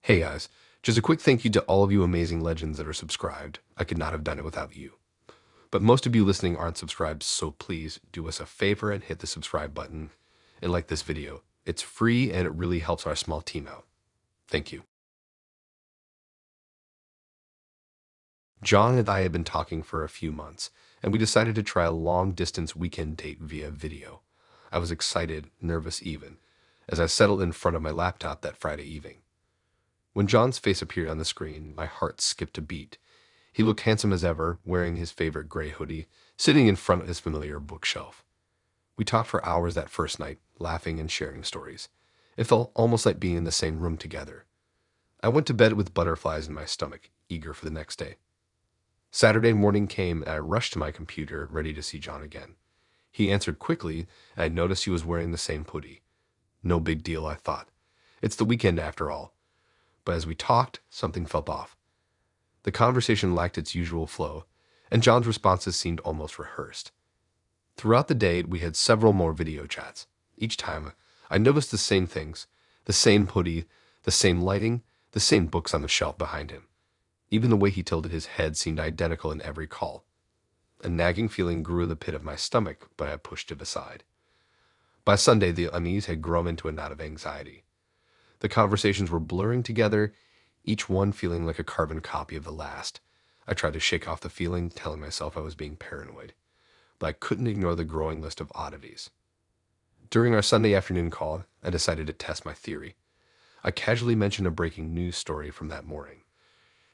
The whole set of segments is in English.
Hey guys, just a quick thank you to all of you amazing legends that are subscribed. I could not have done it without you. But most of you listening aren't subscribed, so please do us a favor and hit the subscribe button and like this video. It's free and it really helps our small team out. Thank you. John and I had been talking for a few months, and we decided to try a long-distance weekend date via video. I was excited, nervous even, as I settled in front of my laptop that Friday evening. When John's face appeared on the screen, my heart skipped a beat. He looked handsome as ever, wearing his favorite gray hoodie, sitting in front of his familiar bookshelf. We talked for hours that first night, laughing and sharing stories. It felt almost like being in the same room together. I went to bed with butterflies in my stomach, eager for the next day. Saturday morning came and I rushed to my computer, ready to see John again. He answered quickly, and I noticed he was wearing the same hoodie. No big deal, I thought. It's the weekend after all. But as we talked, something felt off. The conversation lacked its usual flow, and John's responses seemed almost rehearsed. Throughout the day, we had several more video chats. Each time, I noticed the same things, the same hoodie, the same lighting, the same books on the shelf behind him. Even the way he tilted his head seemed identical in every call. A nagging feeling grew in the pit of my stomach, but I pushed it aside. By Sunday, the unease had grown into a knot of anxiety. The conversations were blurring together, each one feeling like a carbon copy of the last. I tried to shake off the feeling, telling myself I was being paranoid, but I couldn't ignore the growing list of oddities. During our Sunday afternoon call, I decided to test my theory. I casually mentioned a breaking news story from that morning.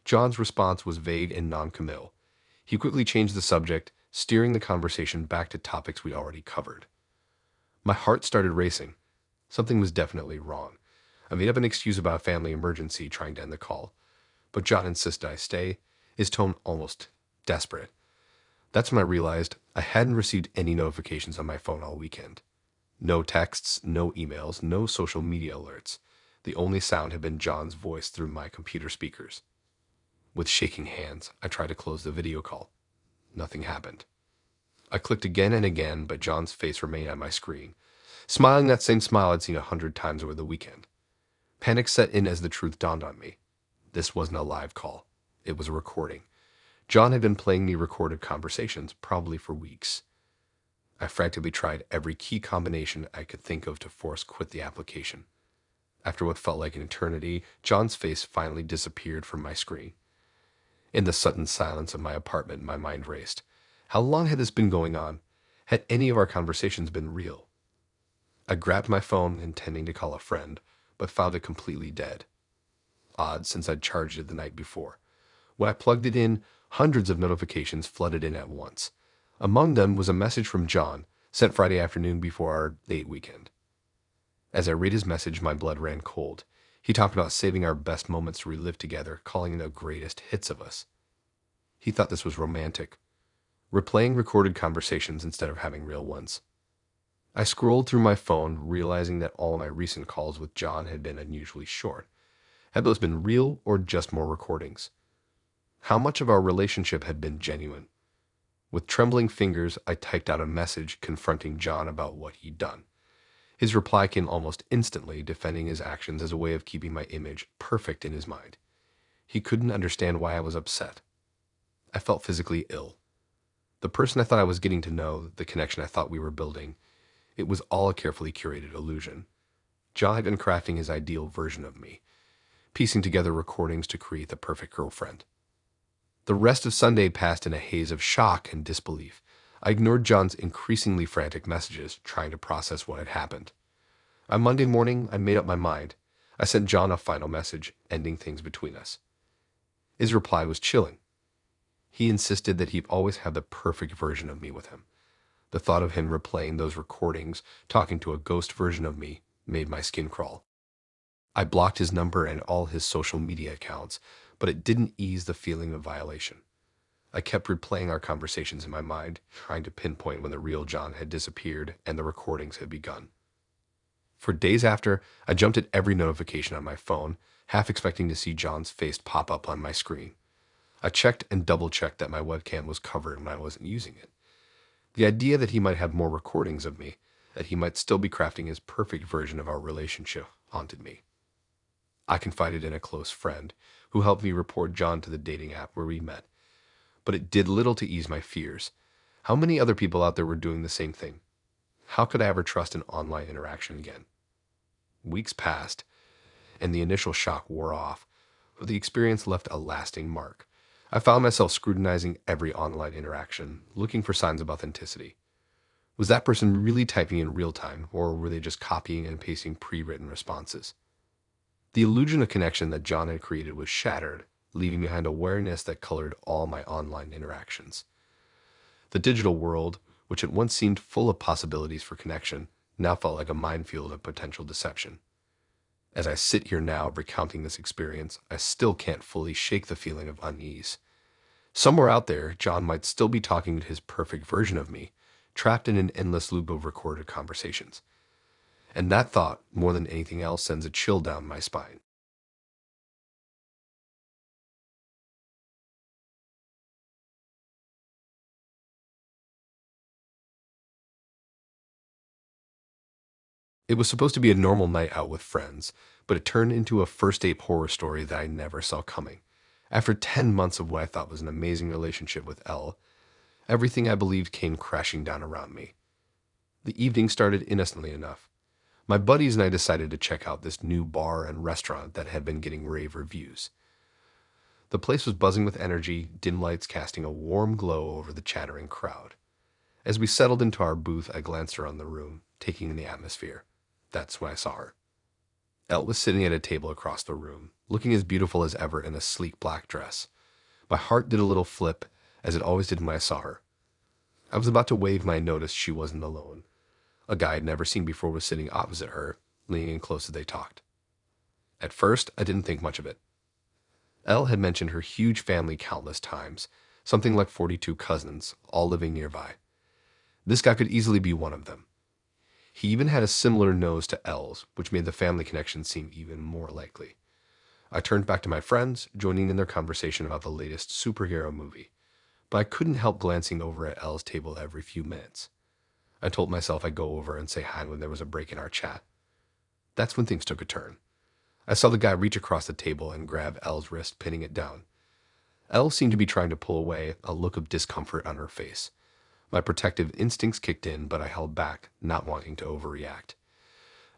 John's response was vague and non-committal. He quickly changed the subject, steering the conversation back to topics we'd already covered. My heart started racing. Something was definitely wrong. I made up an excuse about a family emergency, trying to end the call, but John insisted I stay, his tone almost desperate. That's when I realized I hadn't received any notifications on my phone all weekend. No texts, no emails, no social media alerts. The only sound had been John's voice through my computer speakers. With shaking hands, I tried to close the video call. Nothing happened. I clicked again and again, but John's face remained on my screen, smiling that same smile I'd seen 100 times over the weekend. Panic set in as the truth dawned on me. This wasn't a live call. It was a recording. John had been playing me recorded conversations, probably for weeks. I frantically tried every key combination I could think of to force quit the application. After what felt like an eternity, John's face finally disappeared from my screen. In the sudden silence of my apartment, my mind raced. How long had this been going on? Had any of our conversations been real? I grabbed my phone, intending to call a friend, but found it completely dead. Odd, since I'd charged it the night before. When I plugged it in, hundreds of notifications flooded in at once. Among them was a message from John, sent Friday afternoon before our date weekend. As I read his message, my blood ran cold. He talked about saving our best moments to relive together, calling it the greatest hits of us. He thought this was romantic. Replaying recorded conversations instead of having real ones. I scrolled through my phone, realizing that all my recent calls with John had been unusually short. Had those been real or just more recordings? How much of our relationship had been genuine? With trembling fingers, I typed out a message confronting John about what he'd done. His reply came almost instantly, defending his actions as a way of keeping my image perfect in his mind. He couldn't understand why I was upset. I felt physically ill. The person I thought I was getting to know, the connection I thought we were building, it was all a carefully curated illusion. John had been crafting his ideal version of me, piecing together recordings to create the perfect girlfriend. The rest of Sunday passed in a haze of shock and disbelief. I ignored John's increasingly frantic messages, trying to process what had happened. On Monday morning, I made up my mind. I sent John a final message, ending things between us. His reply was chilling. He insisted that he'd always have the perfect version of me with him. The thought of him replaying those recordings, talking to a ghost version of me, made my skin crawl. I blocked his number and all his social media accounts, but it didn't ease the feeling of violation. I kept replaying our conversations in my mind, trying to pinpoint when the real John had disappeared and the recordings had begun. For days after, I jumped at every notification on my phone, half expecting to see John's face pop up on my screen. I checked and double-checked that my webcam was covered when I wasn't using it. The idea that he might have more recordings of me, that he might still be crafting his perfect version of our relationship, haunted me. I confided in a close friend, who helped me report John to the dating app where we met. But it did little to ease my fears. How many other people out there were doing the same thing? How could I ever trust an online interaction again? Weeks passed, and the initial shock wore off, but the experience left a lasting mark. I found myself scrutinizing every online interaction, looking for signs of authenticity. Was that person really typing in real time, or were they just copying and pasting pre-written responses? The illusion of connection that John had created was shattered, leaving behind awareness that colored all my online interactions. The digital world, which at once seemed full of possibilities for connection, now felt like a minefield of potential deception. As I sit here now recounting this experience, I still can't fully shake the feeling of unease. Somewhere out there, John might still be talking to his perfect version of me, trapped in an endless loop of recorded conversations. And that thought, more than anything else, sends a chill down my spine. It was supposed to be a normal night out with friends, but it turned into a first date horror story that I never saw coming. After 10 months of what I thought was an amazing relationship with Elle, everything I believed came crashing down around me. The evening started innocently enough. My buddies and I decided to check out this new bar and restaurant that had been getting rave reviews. The place was buzzing with energy, dim lights casting a warm glow over the chattering crowd. As we settled into our booth, I glanced around the room, taking in the atmosphere. That's when I saw her. Elle was sitting at a table across the room, looking as beautiful as ever in a sleek black dress. My heart did a little flip, as it always did when I saw her. I was about to wave when I noticed she wasn't alone. A guy I'd never seen before was sitting opposite her, leaning in close as they talked. At first, I didn't think much of it. Elle had mentioned her huge family countless times, something like 42 cousins, all living nearby. This guy could easily be one of them. He even had a similar nose to Elle's, which made the family connection seem even more likely. I turned back to my friends, joining in their conversation about the latest superhero movie, but I couldn't help glancing over at Elle's table every few minutes. I told myself I'd go over and say hi when there was a break in our chat. That's when things took a turn. I saw the guy reach across the table and grab Elle's wrist, pinning it down. Elle seemed to be trying to pull away, a look of discomfort on her face. My protective instincts kicked in, but I held back, not wanting to overreact.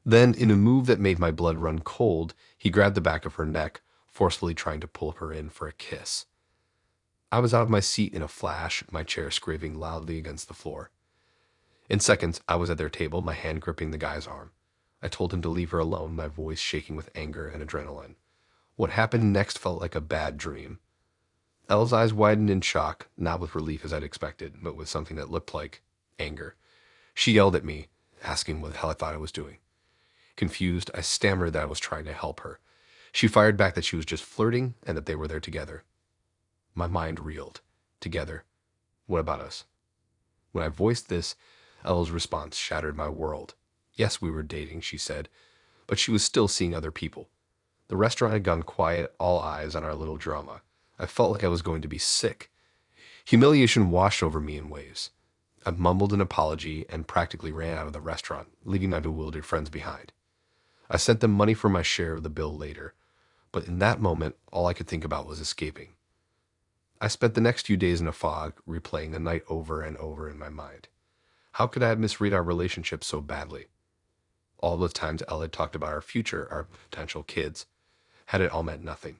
Then, in a move that made my blood run cold, he grabbed the back of her neck, forcefully trying to pull her in for a kiss. I was out of my seat in a flash, my chair scraping loudly against the floor. In seconds, I was at their table, my hand gripping the guy's arm. I told him to leave her alone, my voice shaking with anger and adrenaline. What happened next felt like a bad dream. Elle's eyes widened in shock, not with relief as I'd expected, but with something that looked like anger. She yelled at me, asking what the hell I thought I was doing. Confused, I stammered that I was trying to help her. She fired back that she was just flirting and that they were there together. My mind reeled. Together? What about us? When I voiced this, Elle's response shattered my world. Yes, we were dating, she said, but she was still seeing other people. The restaurant had gone quiet, all eyes on our little drama. I felt like I was going to be sick. Humiliation washed over me in waves. I mumbled an apology and practically ran out of the restaurant, leaving my bewildered friends behind. I sent them money for my share of the bill later, but in that moment, all I could think about was escaping. I spent the next few days in a fog, replaying the night over and over in my mind. How could I have misread our relationship so badly? All the times Elle had talked about our future, our potential kids, had it all meant nothing.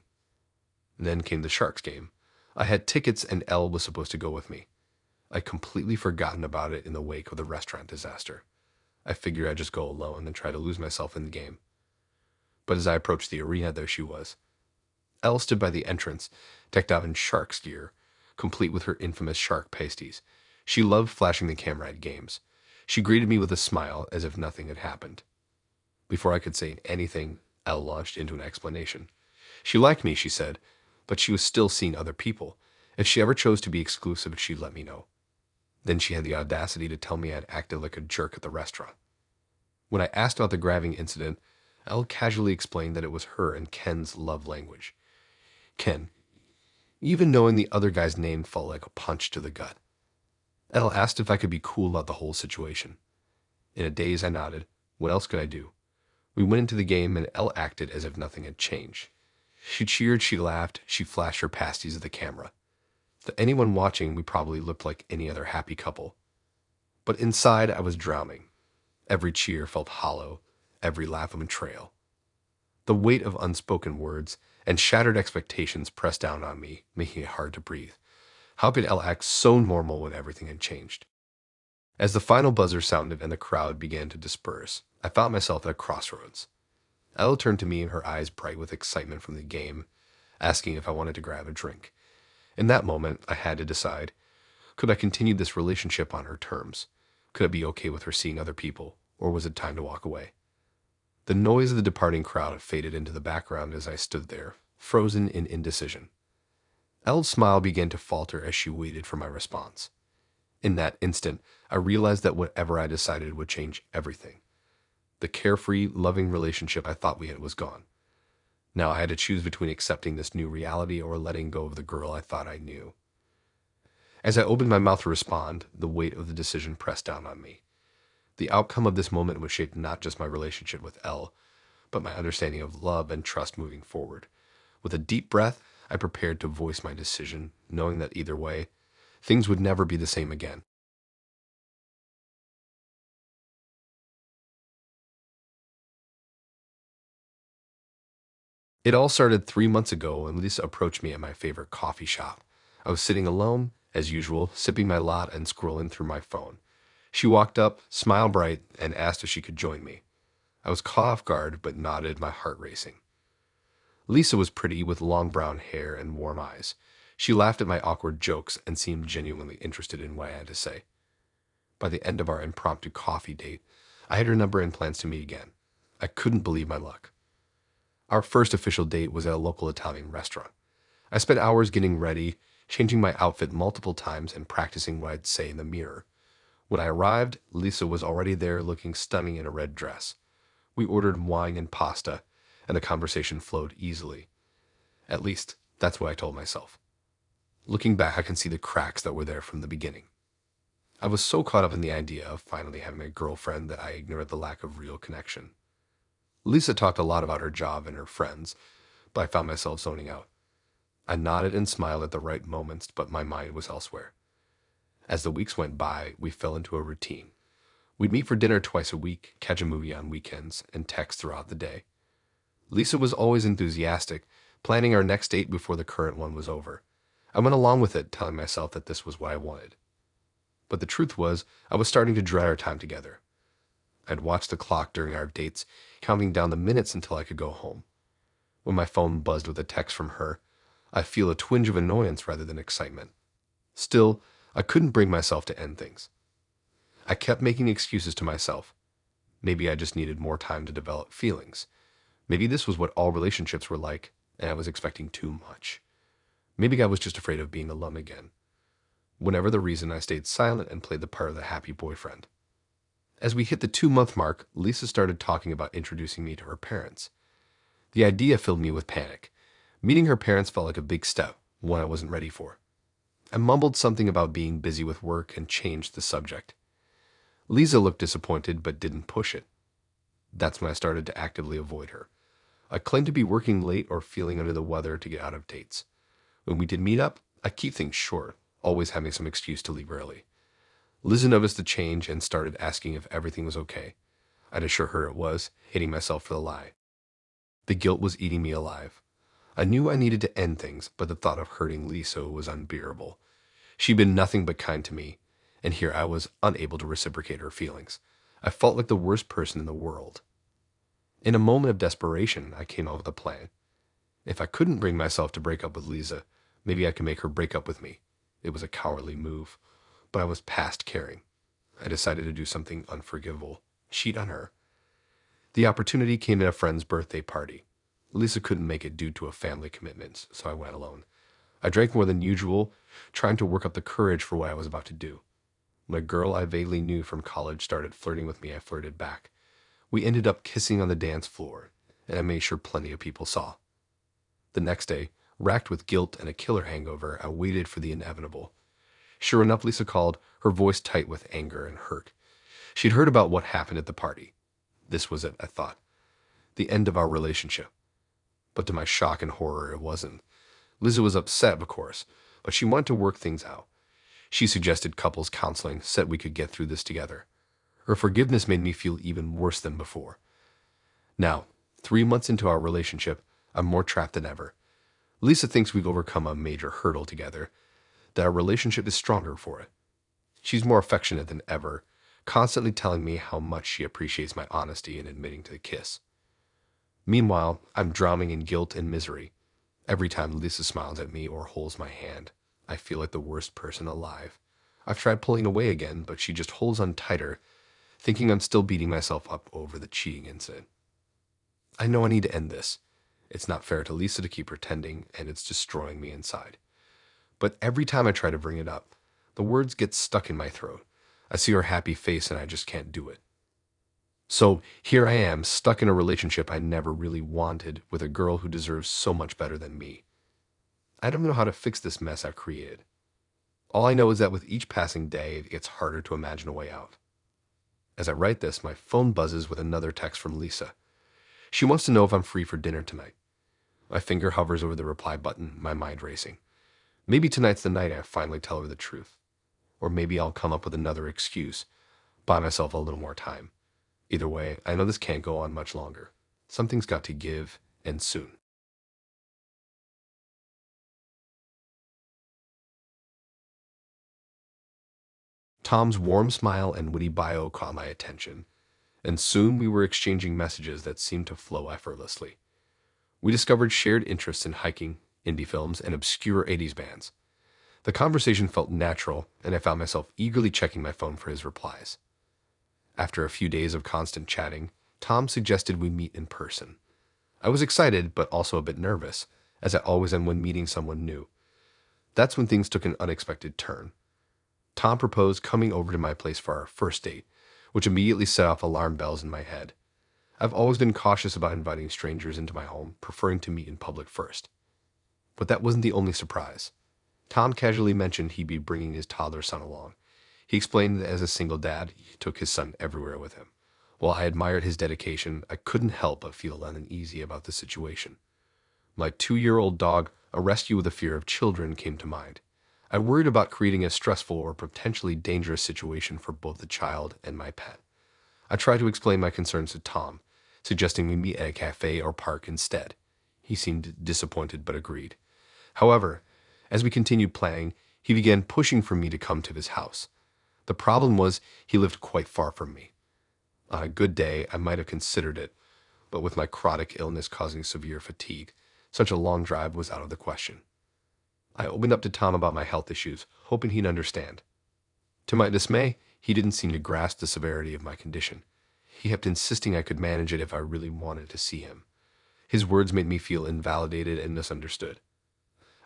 And then came the Sharks game. I had tickets and Elle was supposed to go with me. I'd completely forgotten about it in the wake of the restaurant disaster. I figured I'd just go alone and try to lose myself in the game. But as I approached the arena, there she was. Elle stood by the entrance, decked out in Sharks gear, complete with her infamous shark pasties. She loved flashing the camera at games. She greeted me with a smile as if nothing had happened. Before I could say anything, Elle launched into an explanation. She liked me, she said, but she was still seeing other people. If she ever chose to be exclusive, she'd let me know. Then she had the audacity to tell me I'd acted like a jerk at the restaurant. When I asked about the grabbing incident, Elle casually explained that it was her and Ken's love language. Ken. Even knowing the other guy's name felt like a punch to the gut. Elle asked if I could be cool about the whole situation. In a daze, I nodded. What else could I do? We went into the game and Elle acted as if nothing had changed. She cheered, she laughed, she flashed her pasties at the camera. To anyone watching, we probably looked like any other happy couple. But inside, I was drowning. Every cheer felt hollow, every laugh a betrayal. The weight of unspoken words and shattered expectations pressed down on me, making it hard to breathe. How could Elle act so normal when everything had changed? As the final buzzer sounded and the crowd began to disperse, I found myself at a crossroads. Elle turned to me, her eyes bright with excitement from the game, asking if I wanted to grab a drink. In that moment, I had to decide, could I continue this relationship on her terms? Could I be okay with her seeing other people, or was it time to walk away? The noise of the departing crowd faded into the background as I stood there, frozen in indecision. Elle's smile began to falter as she waited for my response. In that instant, I realized that whatever I decided would change everything. The carefree, loving relationship I thought we had was gone. Now I had to choose between accepting this new reality or letting go of the girl I thought I knew. As I opened my mouth to respond, the weight of the decision pressed down on me. The outcome of this moment would shape not just my relationship with Elle, but my understanding of love and trust moving forward. With a deep breath, I prepared to voice my decision, knowing that either way, things would never be the same again. It all started 3 months ago when Lisa approached me at my favorite coffee shop. I was sitting alone, as usual, sipping my latte and scrolling through my phone. She walked up, smile bright, and asked if she could join me. I was caught off guard, but nodded, my heart racing. Lisa was pretty, with long brown hair and warm eyes. She laughed at my awkward jokes and seemed genuinely interested in what I had to say. By the end of our impromptu coffee date, I had her number and plans to meet again. I couldn't believe my luck. Our first official date was at a local Italian restaurant. I spent hours getting ready, changing my outfit multiple times and practicing what I'd say in the mirror. When I arrived, Lisa was already there, looking stunning in a red dress. We ordered wine and pasta, and the conversation flowed easily. At least, that's what I told myself. Looking back, I can see the cracks that were there from the beginning. I was so caught up in the idea of finally having a girlfriend that I ignored the lack of real connection. Lisa talked a lot about her job and her friends, but I found myself zoning out. I nodded and smiled at the right moments, but my mind was elsewhere. As the weeks went by, we fell into a routine. We'd meet for dinner twice a week, catch a movie on weekends, and text throughout the day. Lisa was always enthusiastic, planning our next date before the current one was over. I went along with it, telling myself that this was what I wanted. But the truth was, I was starting to dread our time together. I'd watch the clock during our dates, counting down the minutes until I could go home. When my phone buzzed with a text from her, I feel a twinge of annoyance rather than excitement. Still, I couldn't bring myself to end things. I kept making excuses to myself. Maybe I just needed more time to develop feelings. Maybe this was what all relationships were like, and I was expecting too much. Maybe I was just afraid of being alone again. Whenever the reason, I stayed silent and played the part of the happy boyfriend. As we hit the 2-month mark, Lisa started talking about introducing me to her parents. The idea filled me with panic. Meeting her parents felt like a big step, one I wasn't ready for. I mumbled something about being busy with work and changed the subject. Lisa looked disappointed but didn't push it. That's when I started to actively avoid her. I claimed to be working late or feeling under the weather to get out of dates. When we did meet up, I keep things short, always having some excuse to leave early. Lisa noticed the change and started asking if everything was okay. I'd assure her it was, hating myself for the lie. The guilt was eating me alive. I knew I needed to end things, but the thought of hurting Lisa was unbearable. She'd been nothing but kind to me, and here I was unable to reciprocate her feelings. I felt like the worst person in the world. In a moment of desperation, I came up with a plan. If I couldn't bring myself to break up with Lisa, maybe I could make her break up with me. It was a cowardly move, but I was past caring. I decided to do something unforgivable, cheat on her. The opportunity came at a friend's birthday party. Lisa couldn't make it due to a family commitment, so I went alone. I drank more than usual, trying to work up the courage for what I was about to do. When a girl I vaguely knew from college started flirting with me, I flirted back. We ended up kissing on the dance floor, and I made sure plenty of people saw. The next day, racked with guilt and a killer hangover, I waited for the inevitable. Sure enough, Lisa called, her voice tight with anger and hurt. She'd heard about what happened at the party. This was it, I thought. the end of our relationship. But to my shock and horror, it wasn't. Lisa was upset, of course, but she wanted to work things out. She suggested couples counseling, said we could get through this together. Her forgiveness made me feel even worse than before. Now, 3 months into our relationship, I'm more trapped than ever. Lisa thinks we've overcome a major hurdle together, that our relationship is stronger for it. She's more affectionate than ever, constantly telling me how much she appreciates my honesty in admitting to the kiss. Meanwhile, I'm drowning in guilt and misery. Every time Lisa smiles at me or holds my hand, I feel like the worst person alive. I've tried pulling away again, but she just holds on tighter, thinking I'm still beating myself up over the cheating incident. I know I need to end this. It's not fair to Lisa to keep pretending, and it's destroying me inside. But every time I try to bring it up, the words get stuck in my throat. I see her happy face and I just can't do it. So here I am, stuck in a relationship I never really wanted with a girl who deserves so much better than me. I don't know how to fix this mess I've created. All I know is that with each passing day, it gets harder to imagine a way out. As I write this, my phone buzzes with another text from Lisa. She wants to know if I'm free for dinner tonight. My finger hovers over the reply button, my mind racing. Maybe tonight's the night I finally tell her the truth. Or maybe I'll come up with another excuse, buy myself a little more time. Either way, I know this can't go on much longer. Something's got to give, and soon. Tom's warm smile and witty bio caught my attention, and soon we were exchanging messages that seemed to flow effortlessly. We discovered shared interests in hiking, indie films, and obscure 80s bands. The conversation felt natural, and I found myself eagerly checking my phone for his replies. After a few days of constant chatting, Tom suggested we meet in person. I was excited, but also a bit nervous, as I always am when meeting someone new. That's when things took an unexpected turn. Tom proposed coming over to my place for our first date, which immediately set off alarm bells in my head. I've always been cautious about inviting strangers into my home, preferring to meet in public first. But that wasn't the only surprise. Tom casually mentioned he'd be bringing his toddler son along. He explained that as a single dad, he took his son everywhere with him. While I admired his dedication, I couldn't help but feel uneasy about the situation. My 2-year-old dog, a rescue with a fear of children, came to mind. I worried about creating a stressful or potentially dangerous situation for both the child and my pet. I tried to explain my concerns to Tom, suggesting we meet at a cafe or park instead. He seemed disappointed but agreed. However, as we continued planning, he began pushing for me to come to his house. The problem was he lived quite far from me. On a good day, I might have considered it, but with my chronic illness causing severe fatigue, such a long drive was out of the question. I opened up to Tom about my health issues, hoping he'd understand. To my dismay, he didn't seem to grasp the severity of my condition. He kept insisting I could manage it if I really wanted to see him. His words made me feel invalidated and misunderstood.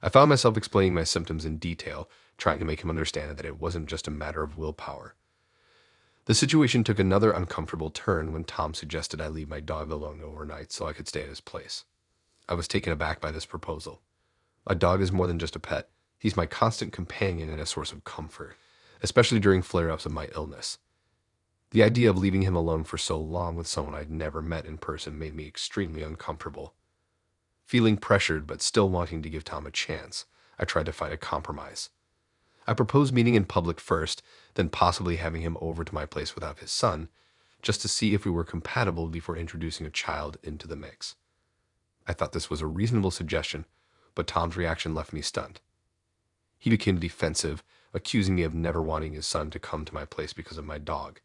I found myself explaining my symptoms in detail, trying to make him understand that it wasn't just a matter of willpower. The situation took another uncomfortable turn when Tom suggested I leave my dog alone overnight so I could stay at his place. I was taken aback by this proposal. A dog is more than just a pet. He's my constant companion and a source of comfort, especially during flare-ups of my illness. The idea of leaving him alone for so long with someone I'd never met in person made me extremely uncomfortable. Feeling pressured but still wanting to give Tom a chance, I tried to find a compromise. I proposed meeting in public first, then possibly having him over to my place without his son, just to see if we were compatible before introducing a child into the mix. I thought this was a reasonable suggestion, but Tom's reaction left me stunned. He became defensive, accusing me of never wanting his son to come to my place because of my dog.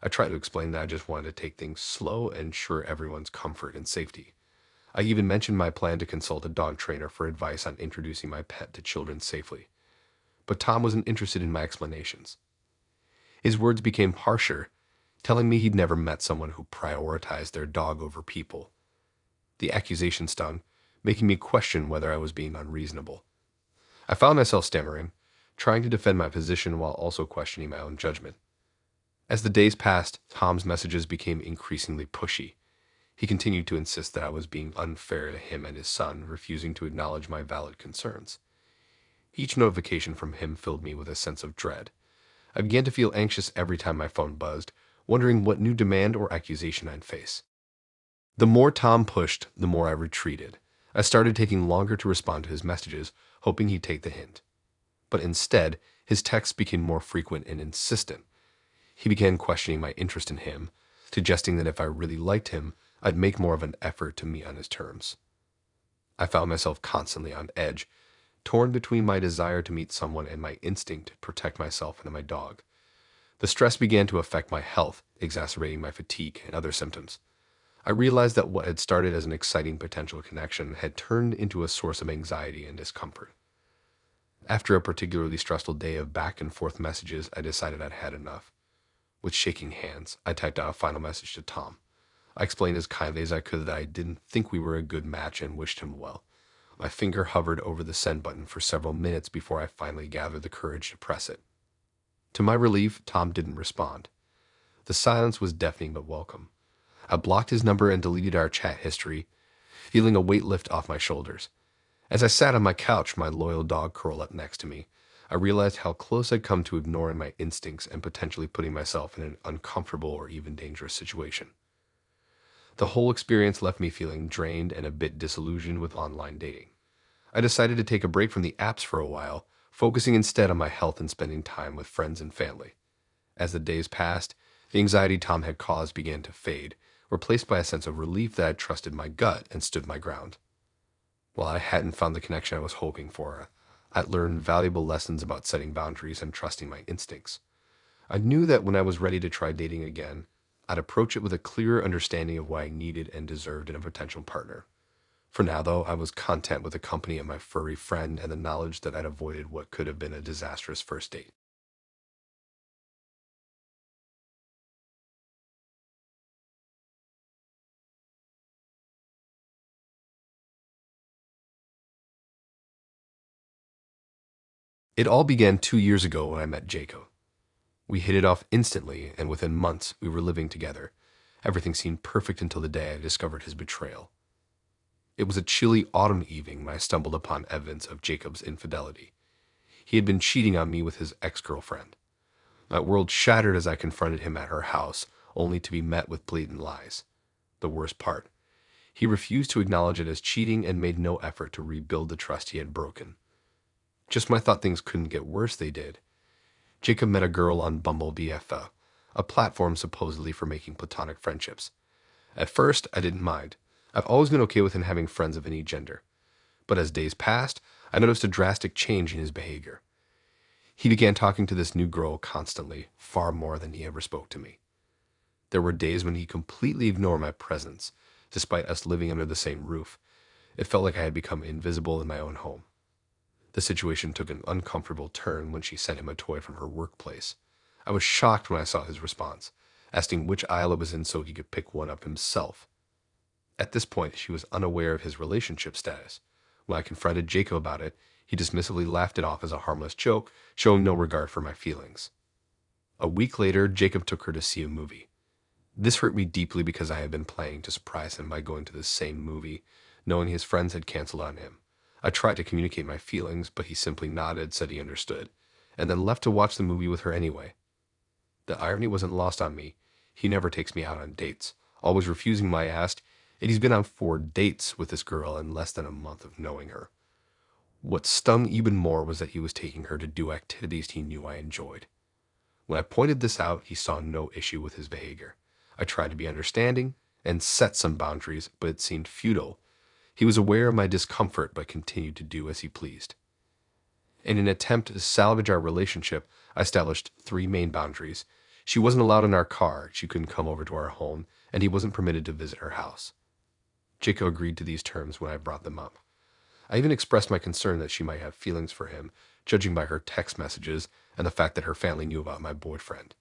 I tried to explain that I just wanted to take things slow and ensure everyone's comfort and safety. I even mentioned my plan to consult a dog trainer for advice on introducing my pet to children safely. But Tom wasn't interested in my explanations. His words became harsher, telling me he'd never met someone who prioritized their dog over people. The accusation stung, making me question whether I was being unreasonable. I found myself stammering, trying to defend my position while also questioning my own judgment. As the days passed, Tom's messages became increasingly pushy. He continued to insist that I was being unfair to him and his son, refusing to acknowledge my valid concerns. Each notification from him filled me with a sense of dread. I began to feel anxious every time my phone buzzed, wondering what new demand or accusation I'd face. The more Tom pushed, the more I retreated. I started taking longer to respond to his messages, hoping he'd take the hint. But instead, his texts became more frequent and insistent. He began questioning my interest in him, suggesting that if I really liked him, I'd make more of an effort to meet on his terms. I found myself constantly on edge, torn between my desire to meet someone and my instinct to protect myself and my dog. The stress began to affect my health, exacerbating my fatigue and other symptoms. I realized that what had started as an exciting potential connection had turned into a source of anxiety and discomfort. After a particularly stressful day of back and forth messages, I decided I'd had enough. With shaking hands, I typed out a final message to Tom. I explained as kindly as I could that I didn't think we were a good match and wished him well. My finger hovered over the send button for several minutes before I finally gathered the courage to press it. To my relief, Tom didn't respond. The silence was deafening but welcome. I blocked his number and deleted our chat history, feeling a weight lift off my shoulders. As I sat on my couch, my loyal dog curled up next to me, I realized how close I'd come to ignoring my instincts and potentially putting myself in an uncomfortable or even dangerous situation. The whole experience left me feeling drained and a bit disillusioned with online dating. I decided to take a break from the apps for a while, focusing instead on my health and spending time with friends and family. As the days passed, the anxiety Tom had caused began to fade, replaced by a sense of relief that I trusted my gut and stood my ground. While I hadn't found the connection I was hoping for, I'd learned valuable lessons about setting boundaries and trusting my instincts. I knew that when I was ready to try dating again, I'd approach it with a clearer understanding of what I needed and deserved in a potential partner. For now, though, I was content with the company of my furry friend and the knowledge that I'd avoided what could have been a disastrous first date. It all began 2 years ago when I met Jacob. We hit it off instantly, and within months we were living together. Everything seemed perfect until the day I discovered his betrayal. It was a chilly autumn evening when I stumbled upon evidence of Jacob's infidelity. He had been cheating on me with his ex-girlfriend. My world shattered as I confronted him at her house, only to be met with blatant lies. The worst part, he refused to acknowledge it as cheating and made no effort to rebuild the trust he had broken. Just when I thought things couldn't get worse, they did. Jacob met a girl on Bumble BFF, a platform supposedly for making platonic friendships. At first, I didn't mind. I've always been okay with him having friends of any gender. But as days passed, I noticed a drastic change in his behavior. He began talking to this new girl constantly, far more than he ever spoke to me. There were days when he completely ignored my presence, despite us living under the same roof. It felt like I had become invisible in my own home. The situation took an uncomfortable turn when she sent him a toy from her workplace. I was shocked when I saw his response, asking which aisle it was in so he could pick one up himself. At this point, she was unaware of his relationship status. When I confronted Jacob about it, he dismissively laughed it off as a harmless joke, showing no regard for my feelings. A week later, Jacob took her to see a movie. This hurt me deeply because I had been planning to surprise him by going to the same movie, knowing his friends had canceled on him. I tried to communicate my feelings, but he simply nodded, said he understood, and then left to watch the movie with her anyway. The irony wasn't lost on me. He never takes me out on dates, always refusing my ask, and he's been on 4 dates with this girl in less than a month of knowing her. What stung even more was that he was taking her to do activities he knew I enjoyed. When I pointed this out, he saw no issue with his behavior. I tried to be understanding and set some boundaries, but it seemed futile. He was aware of my discomfort but continued to do as he pleased. In an attempt to salvage our relationship, I established 3 main boundaries. She wasn't allowed in our car, she couldn't come over to our home, and he wasn't permitted to visit her house. Jacob agreed to these terms when I brought them up. I even expressed my concern that she might have feelings for him, judging by her text messages and the fact that her family knew about my boyfriend.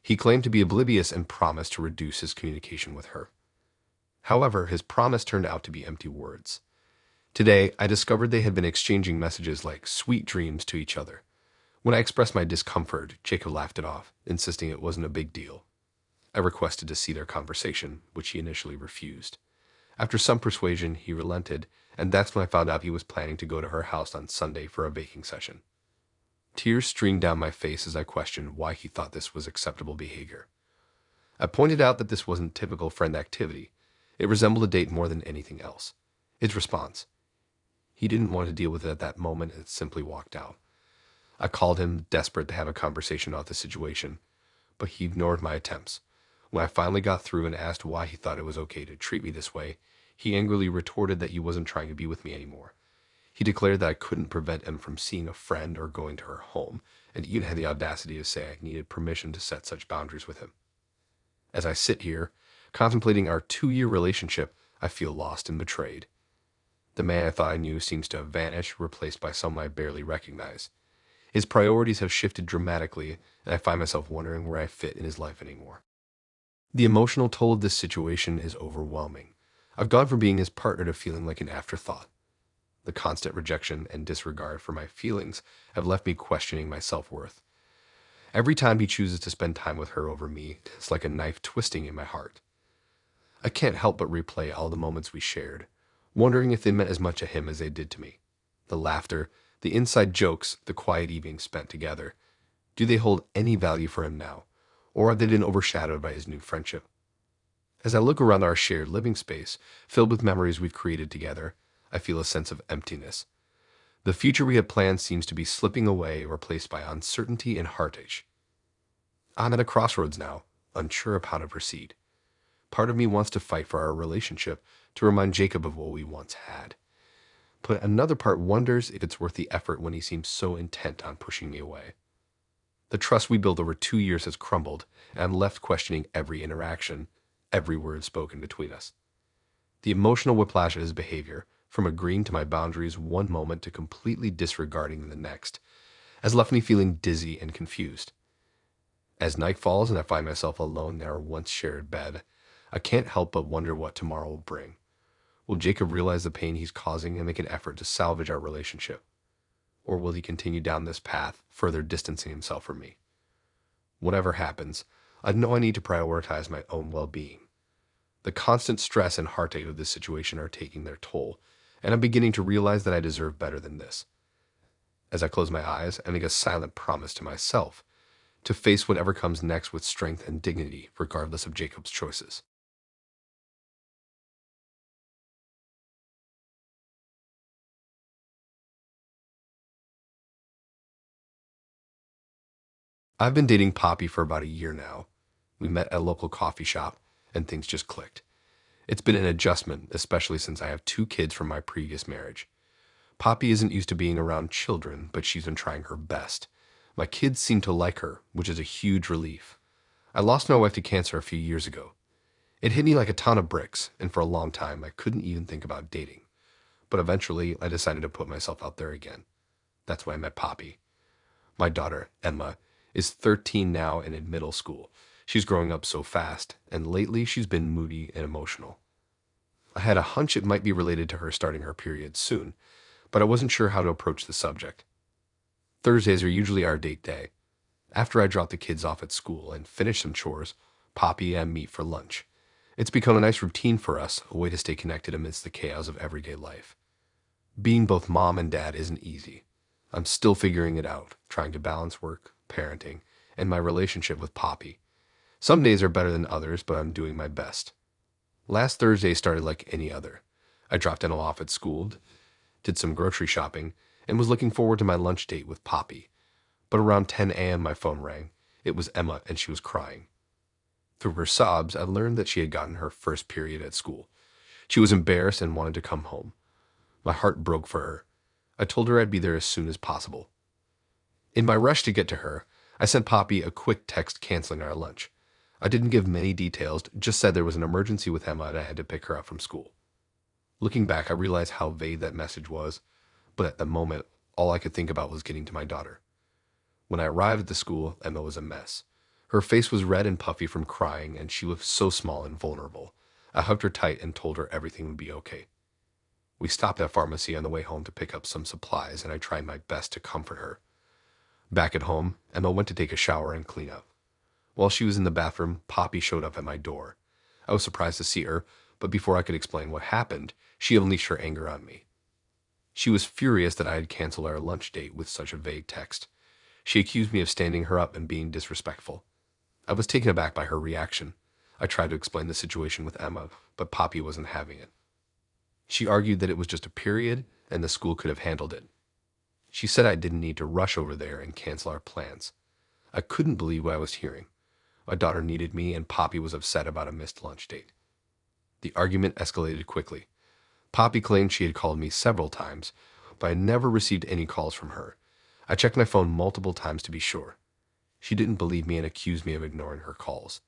He claimed to be oblivious and promised to reduce his communication with her. However, his promise turned out to be empty words. Today, I discovered they had been exchanging messages like sweet dreams to each other. When I expressed my discomfort, Jacob laughed it off, insisting it wasn't a big deal. I requested to see their conversation, which he initially refused. After some persuasion, he relented, and that's when I found out he was planning to go to her house on Sunday for a baking session. Tears streamed down my face as I questioned why he thought this was acceptable behavior. I pointed out that this wasn't typical friend activity. It resembled a date more than anything else. His response: he didn't want to deal with it at that moment and simply walked out. I called him, desperate to have a conversation about the situation, but he ignored my attempts. When I finally got through and asked why he thought it was okay to treat me this way, he angrily retorted that he wasn't trying to be with me anymore. He declared that I couldn't prevent him from seeing a friend or going to her home, and even had the audacity to say I needed permission to set such boundaries with him. As I sit here, contemplating our 2-year relationship, I feel lost and betrayed. The man I thought I knew seems to have vanished, replaced by someone I barely recognize. His priorities have shifted dramatically, and I find myself wondering where I fit in his life anymore. The emotional toll of this situation is overwhelming. I've gone from being his partner to feeling like an afterthought. The constant rejection and disregard for my feelings have left me questioning my self-worth. Every time he chooses to spend time with her over me, it's like a knife twisting in my heart. I can't help but replay all the moments we shared, wondering if they meant as much to him as they did to me. The laughter, the inside jokes, the quiet evenings spent together. Do they hold any value for him now, or have they been overshadowed by his new friendship? As I look around our shared living space, filled with memories we've created together, I feel a sense of emptiness. The future we had planned seems to be slipping away, replaced by uncertainty and heartache. I'm at a crossroads now, unsure of how to proceed. Part of me wants to fight for our relationship, to remind Jacob of what we once had. But another part wonders if it's worth the effort when he seems so intent on pushing me away. The trust we built over 2 years has crumbled, and I'm left questioning every interaction, every word spoken between us. The emotional whiplash of his behavior, from agreeing to my boundaries one moment to completely disregarding the next, has left me feeling dizzy and confused. As night falls and I find myself alone in our once shared bed, I can't help but wonder what tomorrow will bring. Will Jacob realize the pain he's causing and make an effort to salvage our relationship? Or will he continue down this path, further distancing himself from me? Whatever happens, I know I need to prioritize my own well-being. The constant stress and heartache of this situation are taking their toll, and I'm beginning to realize that I deserve better than this. As I close my eyes, I make a silent promise to myself to face whatever comes next with strength and dignity, regardless of Jacob's choices. I've been dating Poppy for about a year now. We met at a local coffee shop, and things just clicked. It's been an adjustment, especially since I have 2 kids from my previous marriage. Poppy isn't used to being around children, but she's been trying her best. My kids seem to like her, which is a huge relief. I lost my wife to cancer a few years ago. It hit me like a ton of bricks, and for a long time I couldn't even think about dating. But eventually I decided to put myself out there again. That's when I met Poppy. My daughter, Emma, is 13 now and in middle school. She's growing up so fast, and lately she's been moody and emotional. I had a hunch it might be related to her starting her period soon, but I wasn't sure how to approach the subject. Thursdays are usually our date day. After I drop the kids off at school and finish some chores, Poppy and I meet for lunch. It's become a nice routine for us, a way to stay connected amidst the chaos of everyday life. Being both mom and dad isn't easy. I'm still figuring it out, trying to balance work, parenting, and my relationship with Poppy. Some days are better than others, but I'm doing my best. Last Thursday started like any other. I dropped Emma off at school, did some grocery shopping, and was looking forward to my lunch date with Poppy. But around 10 a.m. my phone rang. It was Emma, and she was crying. Through her sobs, I learned that she had gotten her first period at school. She was embarrassed and wanted to come home. My heart broke for her. I told her I'd be there as soon as possible. In my rush to get to her, I sent Poppy a quick text canceling our lunch. I didn't give many details, just said there was an emergency with Emma and I had to pick her up from school. Looking back, I realized how vague that message was, but at the moment, all I could think about was getting to my daughter. When I arrived at the school, Emma was a mess. Her face was red and puffy from crying, and she was so small and vulnerable. I hugged her tight and told her everything would be okay. We stopped at a pharmacy on the way home to pick up some supplies, and I tried my best to comfort her. Back at home, Emma went to take a shower and clean up. While she was in the bathroom, Poppy showed up at my door. I was surprised to see her, but before I could explain what happened, she unleashed her anger on me. She was furious that I had canceled our lunch date with such a vague text. She accused me of standing her up and being disrespectful. I was taken aback by her reaction. I tried to explain the situation with Emma, but Poppy wasn't having it. She argued that it was just a period and the school could have handled it. She said I didn't need to rush over there and cancel our plans. I couldn't believe what I was hearing. My daughter needed me, and Poppy was upset about a missed lunch date. The argument escalated quickly. Poppy claimed she had called me several times, but I never received any calls from her. I checked my phone multiple times to be sure. She didn't believe me and accused me of ignoring her calls.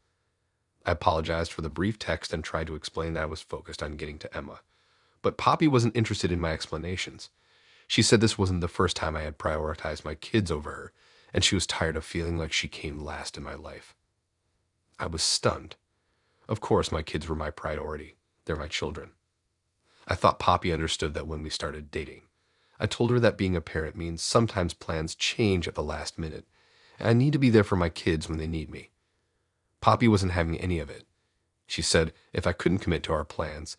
I apologized for the brief text and tried to explain that I was focused on getting to Emma. But Poppy wasn't interested in my explanations. She said this wasn't the first time I had prioritized my kids over her, and she was tired of feeling like she came last in my life. I was stunned. Of course, my kids were my priority. They're my children. I thought Poppy understood that when we started dating. I told her that being a parent means sometimes plans change at the last minute, and I need to be there for my kids when they need me. Poppy wasn't having any of it. She said if I couldn't commit to our plans,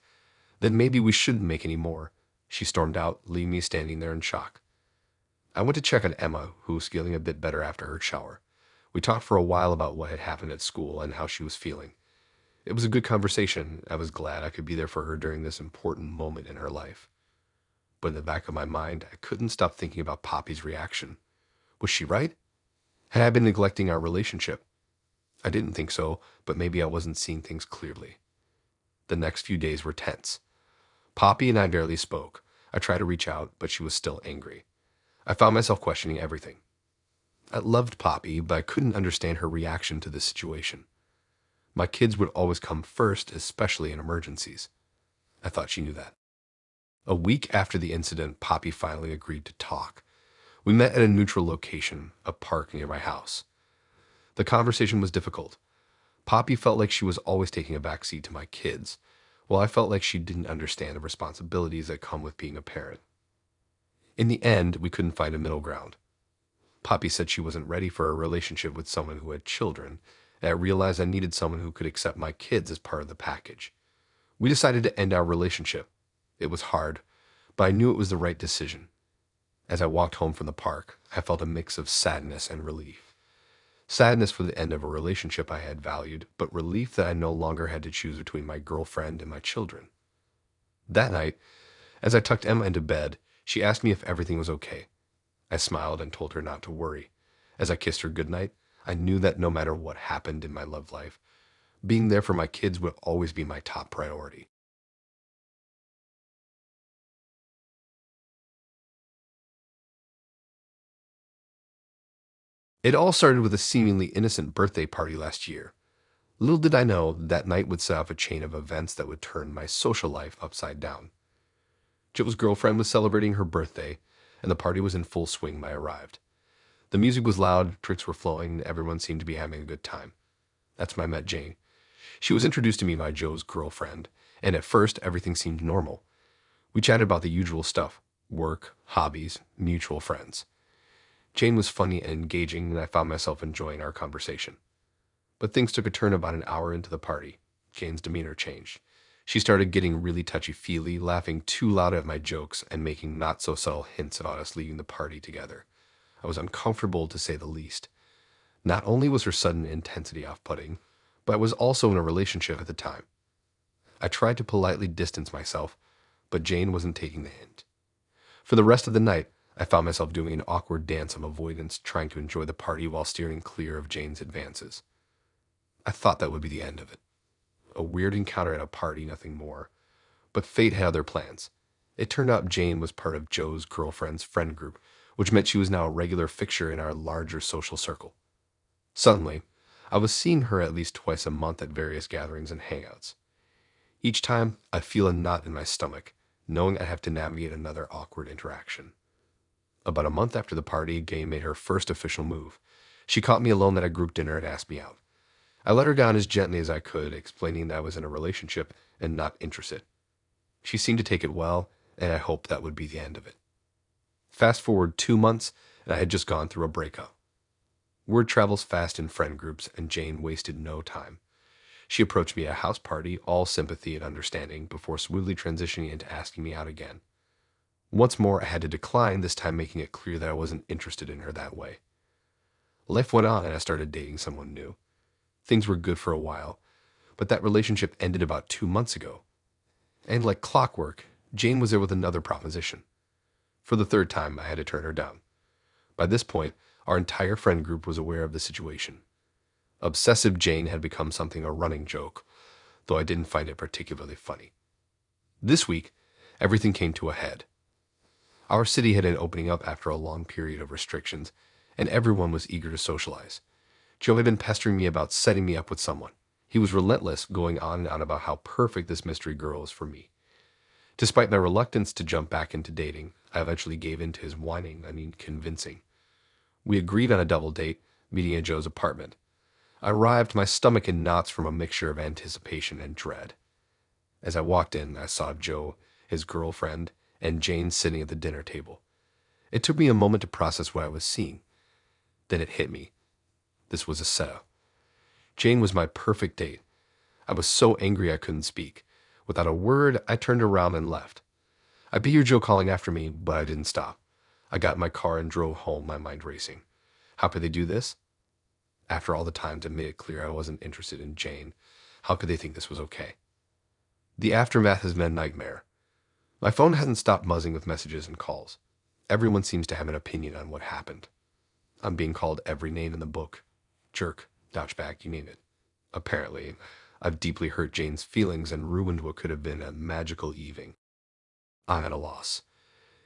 then maybe we shouldn't make any more. She stormed out, leaving me standing there in shock. I went to check on Emma, who was feeling a bit better after her shower. We talked for a while about what had happened at school and how she was feeling. It was a good conversation. I was glad I could be there for her during this important moment in her life. But in the back of my mind, I couldn't stop thinking about Poppy's reaction. Was she right? Had I been neglecting our relationship? I didn't think so, but maybe I wasn't seeing things clearly. The next few days were tense. Poppy and I barely spoke. I tried to reach out, but she was still angry. I found myself questioning everything. I loved Poppy, but I couldn't understand her reaction to this situation. My kids would always come first, especially in emergencies. I thought she knew that. A week after the incident, Poppy finally agreed to talk. We met at a neutral location, a park near my house. The conversation was difficult. Poppy felt like she was always taking a backseat to my kids, while I felt like she didn't understand the responsibilities that come with being a parent. In the end, we couldn't find a middle ground. Poppy said she wasn't ready for a relationship with someone who had children, and I realized I needed someone who could accept my kids as part of the package. We decided to end our relationship. It was hard, but I knew it was the right decision. As I walked home from the park, I felt a mix of sadness and relief. Sadness for the end of a relationship I had valued, but relief that I no longer had to choose between my girlfriend and my children. That night, as I tucked Emma into bed, she asked me if everything was okay. I smiled and told her not to worry. As I kissed her goodnight, I knew that no matter what happened in my love life, being there for my kids would always be my top priority. It all started with a seemingly innocent birthday party last year. Little did I know that night would set off a chain of events that would turn my social life upside down. Jill's girlfriend was celebrating her birthday, and the party was in full swing when I arrived. The music was loud, drinks were flowing, and everyone seemed to be having a good time. That's when I met Jane. She was introduced to me by Joe's girlfriend, and at first everything seemed normal. We chatted about the usual stuff: work, hobbies, mutual friends. Jane was funny and engaging, and I found myself enjoying our conversation. But things took a turn about an hour into the party. Jane's demeanor changed. She started getting really touchy-feely, laughing too loud at my jokes and making not-so-subtle hints about us leaving the party together. I was uncomfortable, to say the least. Not only was her sudden intensity off-putting, but I was also in a relationship at the time. I tried to politely distance myself, but Jane wasn't taking the hint. For the rest of the night, I found myself doing an awkward dance of avoidance, trying to enjoy the party while steering clear of Jane's advances. I thought that would be the end of it. A weird encounter at a party, nothing more. But fate had other plans. It turned out Jane was part of Joe's girlfriend's friend group, which meant she was now a regular fixture in our larger social circle. Suddenly, I was seeing her at least twice a month at various gatherings and hangouts. Each time, I'd feel a knot in my stomach, knowing I'd have to navigate another awkward interaction. About a month after the party, Gay made her first official move. She caught me alone at a group dinner and asked me out. I let her down as gently as I could, explaining that I was in a relationship and not interested. She seemed to take it well, and I hoped that would be the end of it. Fast forward 2 months, and I had just gone through a breakup. Word travels fast in friend groups, and Jane wasted no time. She approached me at a house party, all sympathy and understanding, before smoothly transitioning into asking me out again. Once more, I had to decline, this time making it clear that I wasn't interested in her that way. Life went on, and I started dating someone new. Things were good for a while, but that relationship ended about 2 months ago. And like clockwork, Jane was there with another proposition. For the third time, I had to turn her down. By this point, our entire friend group was aware of the situation. Obsessive Jane had become something a running joke, though I didn't find it particularly funny. This week, everything came to a head. Our city had been opening up after a long period of restrictions, and everyone was eager to socialize. Joe had been pestering me about setting me up with someone. He was relentless, going on and on about how perfect this mystery girl was for me. Despite my reluctance to jump back into dating, I eventually gave in to his whining and convincing. We agreed on a double date, meeting at Joe's apartment. I arrived, my stomach in knots from a mixture of anticipation and dread. As I walked in, I saw Joe, his girlfriend, and Jane sitting at the dinner table. It took me a moment to process what I was seeing. Then it hit me. This was a setup. Jane was my perfect date. I was so angry I couldn't speak. Without a word, I turned around and left. I could hear Joe calling after me, but I didn't stop. I got in my car and drove home, my mind racing. How could they do this? After all the time to make it clear I wasn't interested in Jane, how could they think this was okay? The aftermath has been a nightmare. My phone hasn't stopped buzzing with messages and calls. Everyone seems to have an opinion on what happened. I'm being called every name in the book. Jerk, douchebag, you name it. Apparently, I've deeply hurt Jane's feelings and ruined what could have been a magical evening. I'm at a loss.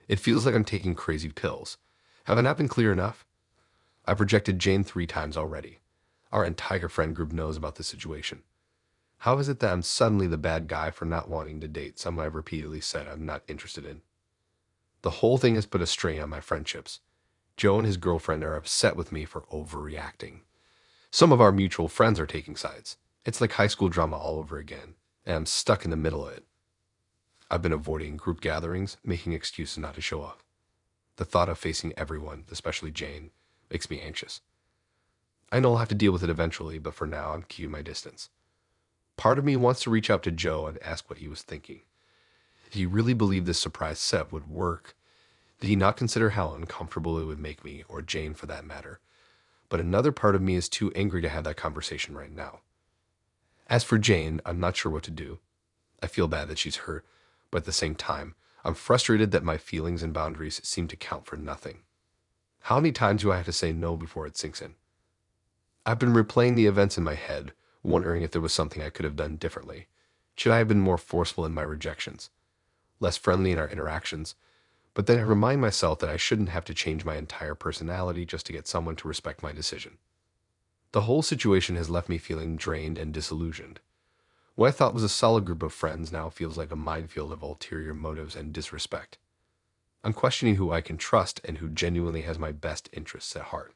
It feels like I'm taking crazy pills. Have I not been clear enough? I've rejected Jane 3 times already. Our entire friend group knows about the situation. How is it that I'm suddenly the bad guy for not wanting to date someone I've repeatedly said I'm not interested in? The whole thing has put a strain on my friendships. Joe and his girlfriend are upset with me for overreacting. Some of our mutual friends are taking sides. It's like high school drama all over again, and I'm stuck in the middle of it. I've been avoiding group gatherings, making excuses not to show up. The thought of facing everyone, especially Jane, makes me anxious. I know I'll have to deal with it eventually, but for now I'm keeping my distance. Part of me wants to reach out to Joe and ask what he was thinking. If he really believed this surprise setup would work, did he not consider how uncomfortable it would make me, or Jane for that matter? But another part of me is too angry to have that conversation right now. As for Jane, I'm not sure what to do. I feel bad that she's hurt, but at the same time, I'm frustrated that my feelings and boundaries seem to count for nothing. How many times do I have to say no before it sinks in? I've been replaying the events in my head, wondering if there was something I could have done differently. Should I have been more forceful in my rejections? Less friendly in our interactions? But then I remind myself that I shouldn't have to change my entire personality just to get someone to respect my decision. The whole situation has left me feeling drained and disillusioned. What I thought was a solid group of friends now feels like a minefield of ulterior motives and disrespect. I'm questioning who I can trust and who genuinely has my best interests at heart.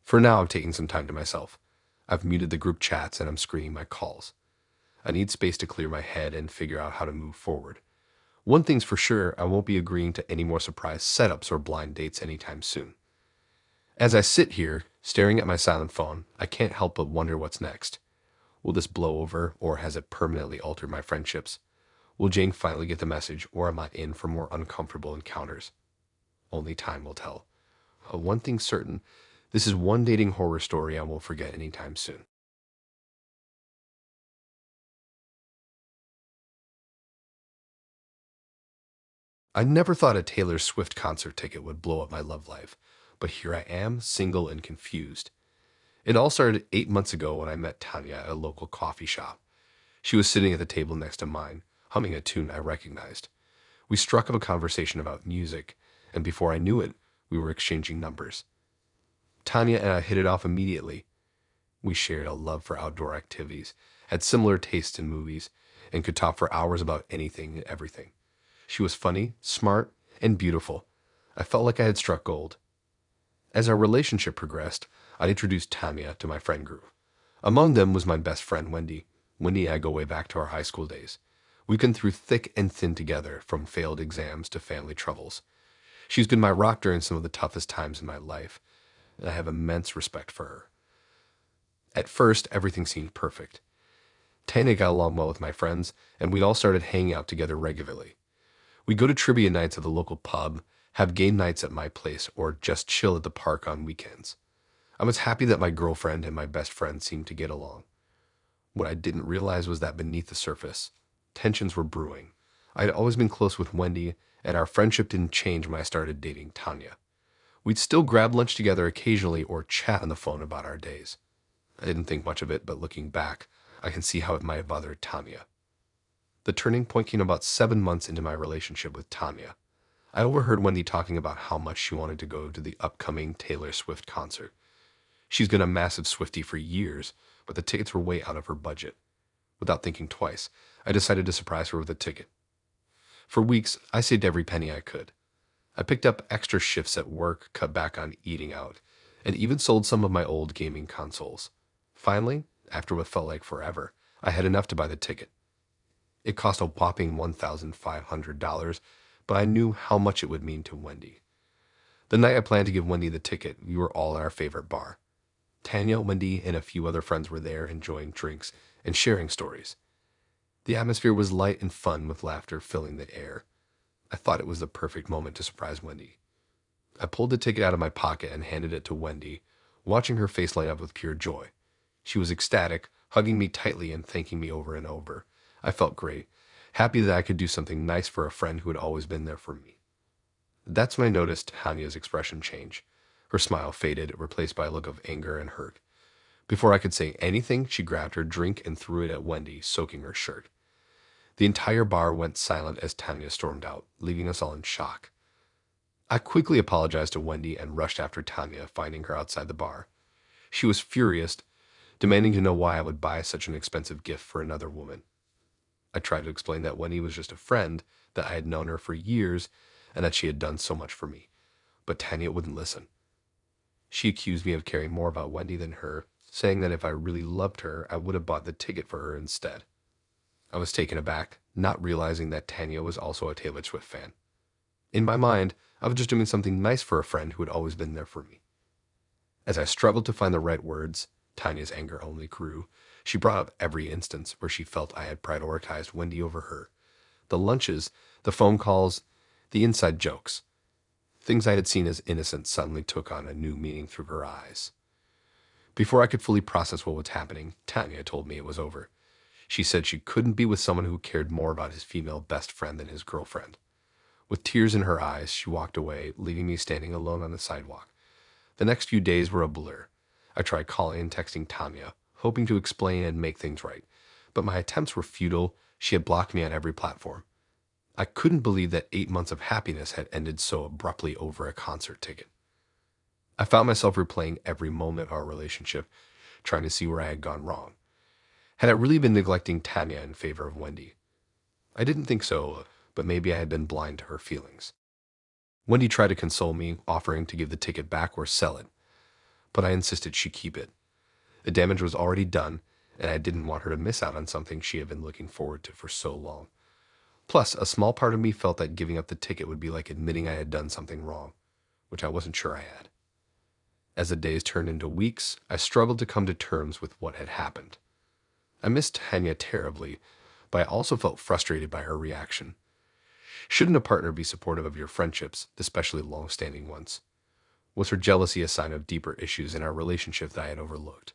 For now, I'm taking some time to myself. I've muted the group chats and I'm screening my calls. I need space to clear my head and figure out how to move forward. One thing's for sure, I won't be agreeing to any more surprise setups or blind dates anytime soon. As I sit here, staring at my silent phone, I can't help but wonder what's next. Will this blow over, or has it permanently altered my friendships? Will Jane finally get the message, or am I in for more uncomfortable encounters? Only time will tell. One thing's certain, this is one dating horror story I won't forget anytime soon. I never thought a Taylor Swift concert ticket would blow up my love life, but here I am, single and confused. It all started 8 months ago when I met Tanya at a local coffee shop. She was sitting at the table next to mine, humming a tune I recognized. We struck up a conversation about music, and before I knew it, we were exchanging numbers. Tanya and I hit it off immediately. We shared a love for outdoor activities, had similar tastes in movies, and could talk for hours about anything and everything. She was funny, smart, and beautiful. I felt like I had struck gold. As our relationship progressed, I introduced Tanya to my friend group. Among them was my best friend, Wendy. Wendy and I go way back to our high school days. We've been through thick and thin together, from failed exams to family troubles. She's been my rock during some of the toughest times in my life, and I have immense respect for her. At first, everything seemed perfect. Tanya got along well with my friends, and we all started hanging out together regularly. We go to trivia nights at the local pub, have game nights at my place, or just chill at the park on weekends. I was happy that my girlfriend and my best friend seemed to get along. What I didn't realize was that beneath the surface, tensions were brewing. I had always been close with Wendy, and our friendship didn't change when I started dating Tanya. We'd still grab lunch together occasionally or chat on the phone about our days. I didn't think much of it, but looking back, I can see how it might have bothered Tanya. The turning point came about 7 months into my relationship with Tanya. I overheard Wendy talking about how much she wanted to go to the upcoming Taylor Swift concert. She's been a massive Swiftie for years, but the tickets were way out of her budget. Without thinking twice, I decided to surprise her with a ticket. For weeks, I saved every penny I could. I picked up extra shifts at work, cut back on eating out, and even sold some of my old gaming consoles. Finally, after what felt like forever, I had enough to buy the ticket. It cost a whopping $1,500, but I knew how much it would mean to Wendy. The night I planned to give Wendy the ticket, we were all in our favorite bar. Tanya, Wendy, and a few other friends were there enjoying drinks and sharing stories. The atmosphere was light and fun with laughter filling the air. I thought it was the perfect moment to surprise Wendy. I pulled the ticket out of my pocket and handed it to Wendy, watching her face light up with pure joy. She was ecstatic, hugging me tightly and thanking me over and over. I felt great, happy that I could do something nice for a friend who had always been there for me. That's when I noticed Tanya's expression change. Her smile faded, replaced by a look of anger and hurt. Before I could say anything, she grabbed her drink and threw it at Wendy, soaking her shirt. The entire bar went silent as Tanya stormed out, leaving us all in shock. I quickly apologized to Wendy and rushed after Tanya, finding her outside the bar. She was furious, demanding to know why I would buy such an expensive gift for another woman. I tried to explain that Wendy was just a friend, that I had known her for years, and that she had done so much for me. But Tanya wouldn't listen. She accused me of caring more about Wendy than her, saying that if I really loved her, I would have bought the ticket for her instead. I was taken aback, not realizing that Tanya was also a Taylor Swift fan. In my mind, I was just doing something nice for a friend who had always been there for me. As I struggled to find the right words, Tanya's anger only grew. She brought up every instance where she felt I had prioritized Wendy over her. The lunches, the phone calls, the inside jokes. Things I had seen as innocent suddenly took on a new meaning through her eyes. Before I could fully process what was happening, Tanya told me it was over. She said she couldn't be with someone who cared more about his female best friend than his girlfriend. With tears in her eyes, she walked away, leaving me standing alone on the sidewalk. The next few days were a blur. I tried calling and texting Tanya, hoping to explain and make things right, but my attempts were futile. She had blocked me on every platform. I couldn't believe that 8 months of happiness had ended so abruptly over a concert ticket. I found myself replaying every moment of our relationship, trying to see where I had gone wrong. Had I really been neglecting Tanya in favor of Wendy? I didn't think so, but maybe I had been blind to her feelings. Wendy tried to console me, offering to give the ticket back or sell it, but I insisted she keep it. The damage was already done, and I didn't want her to miss out on something she had been looking forward to for so long. Plus, a small part of me felt that giving up the ticket would be like admitting I had done something wrong, which I wasn't sure I had. As the days turned into weeks, I struggled to come to terms with what had happened. I missed Tanya terribly, but I also felt frustrated by her reaction. Shouldn't a partner be supportive of your friendships, especially long-standing ones? Was her jealousy a sign of deeper issues in our relationship that I had overlooked?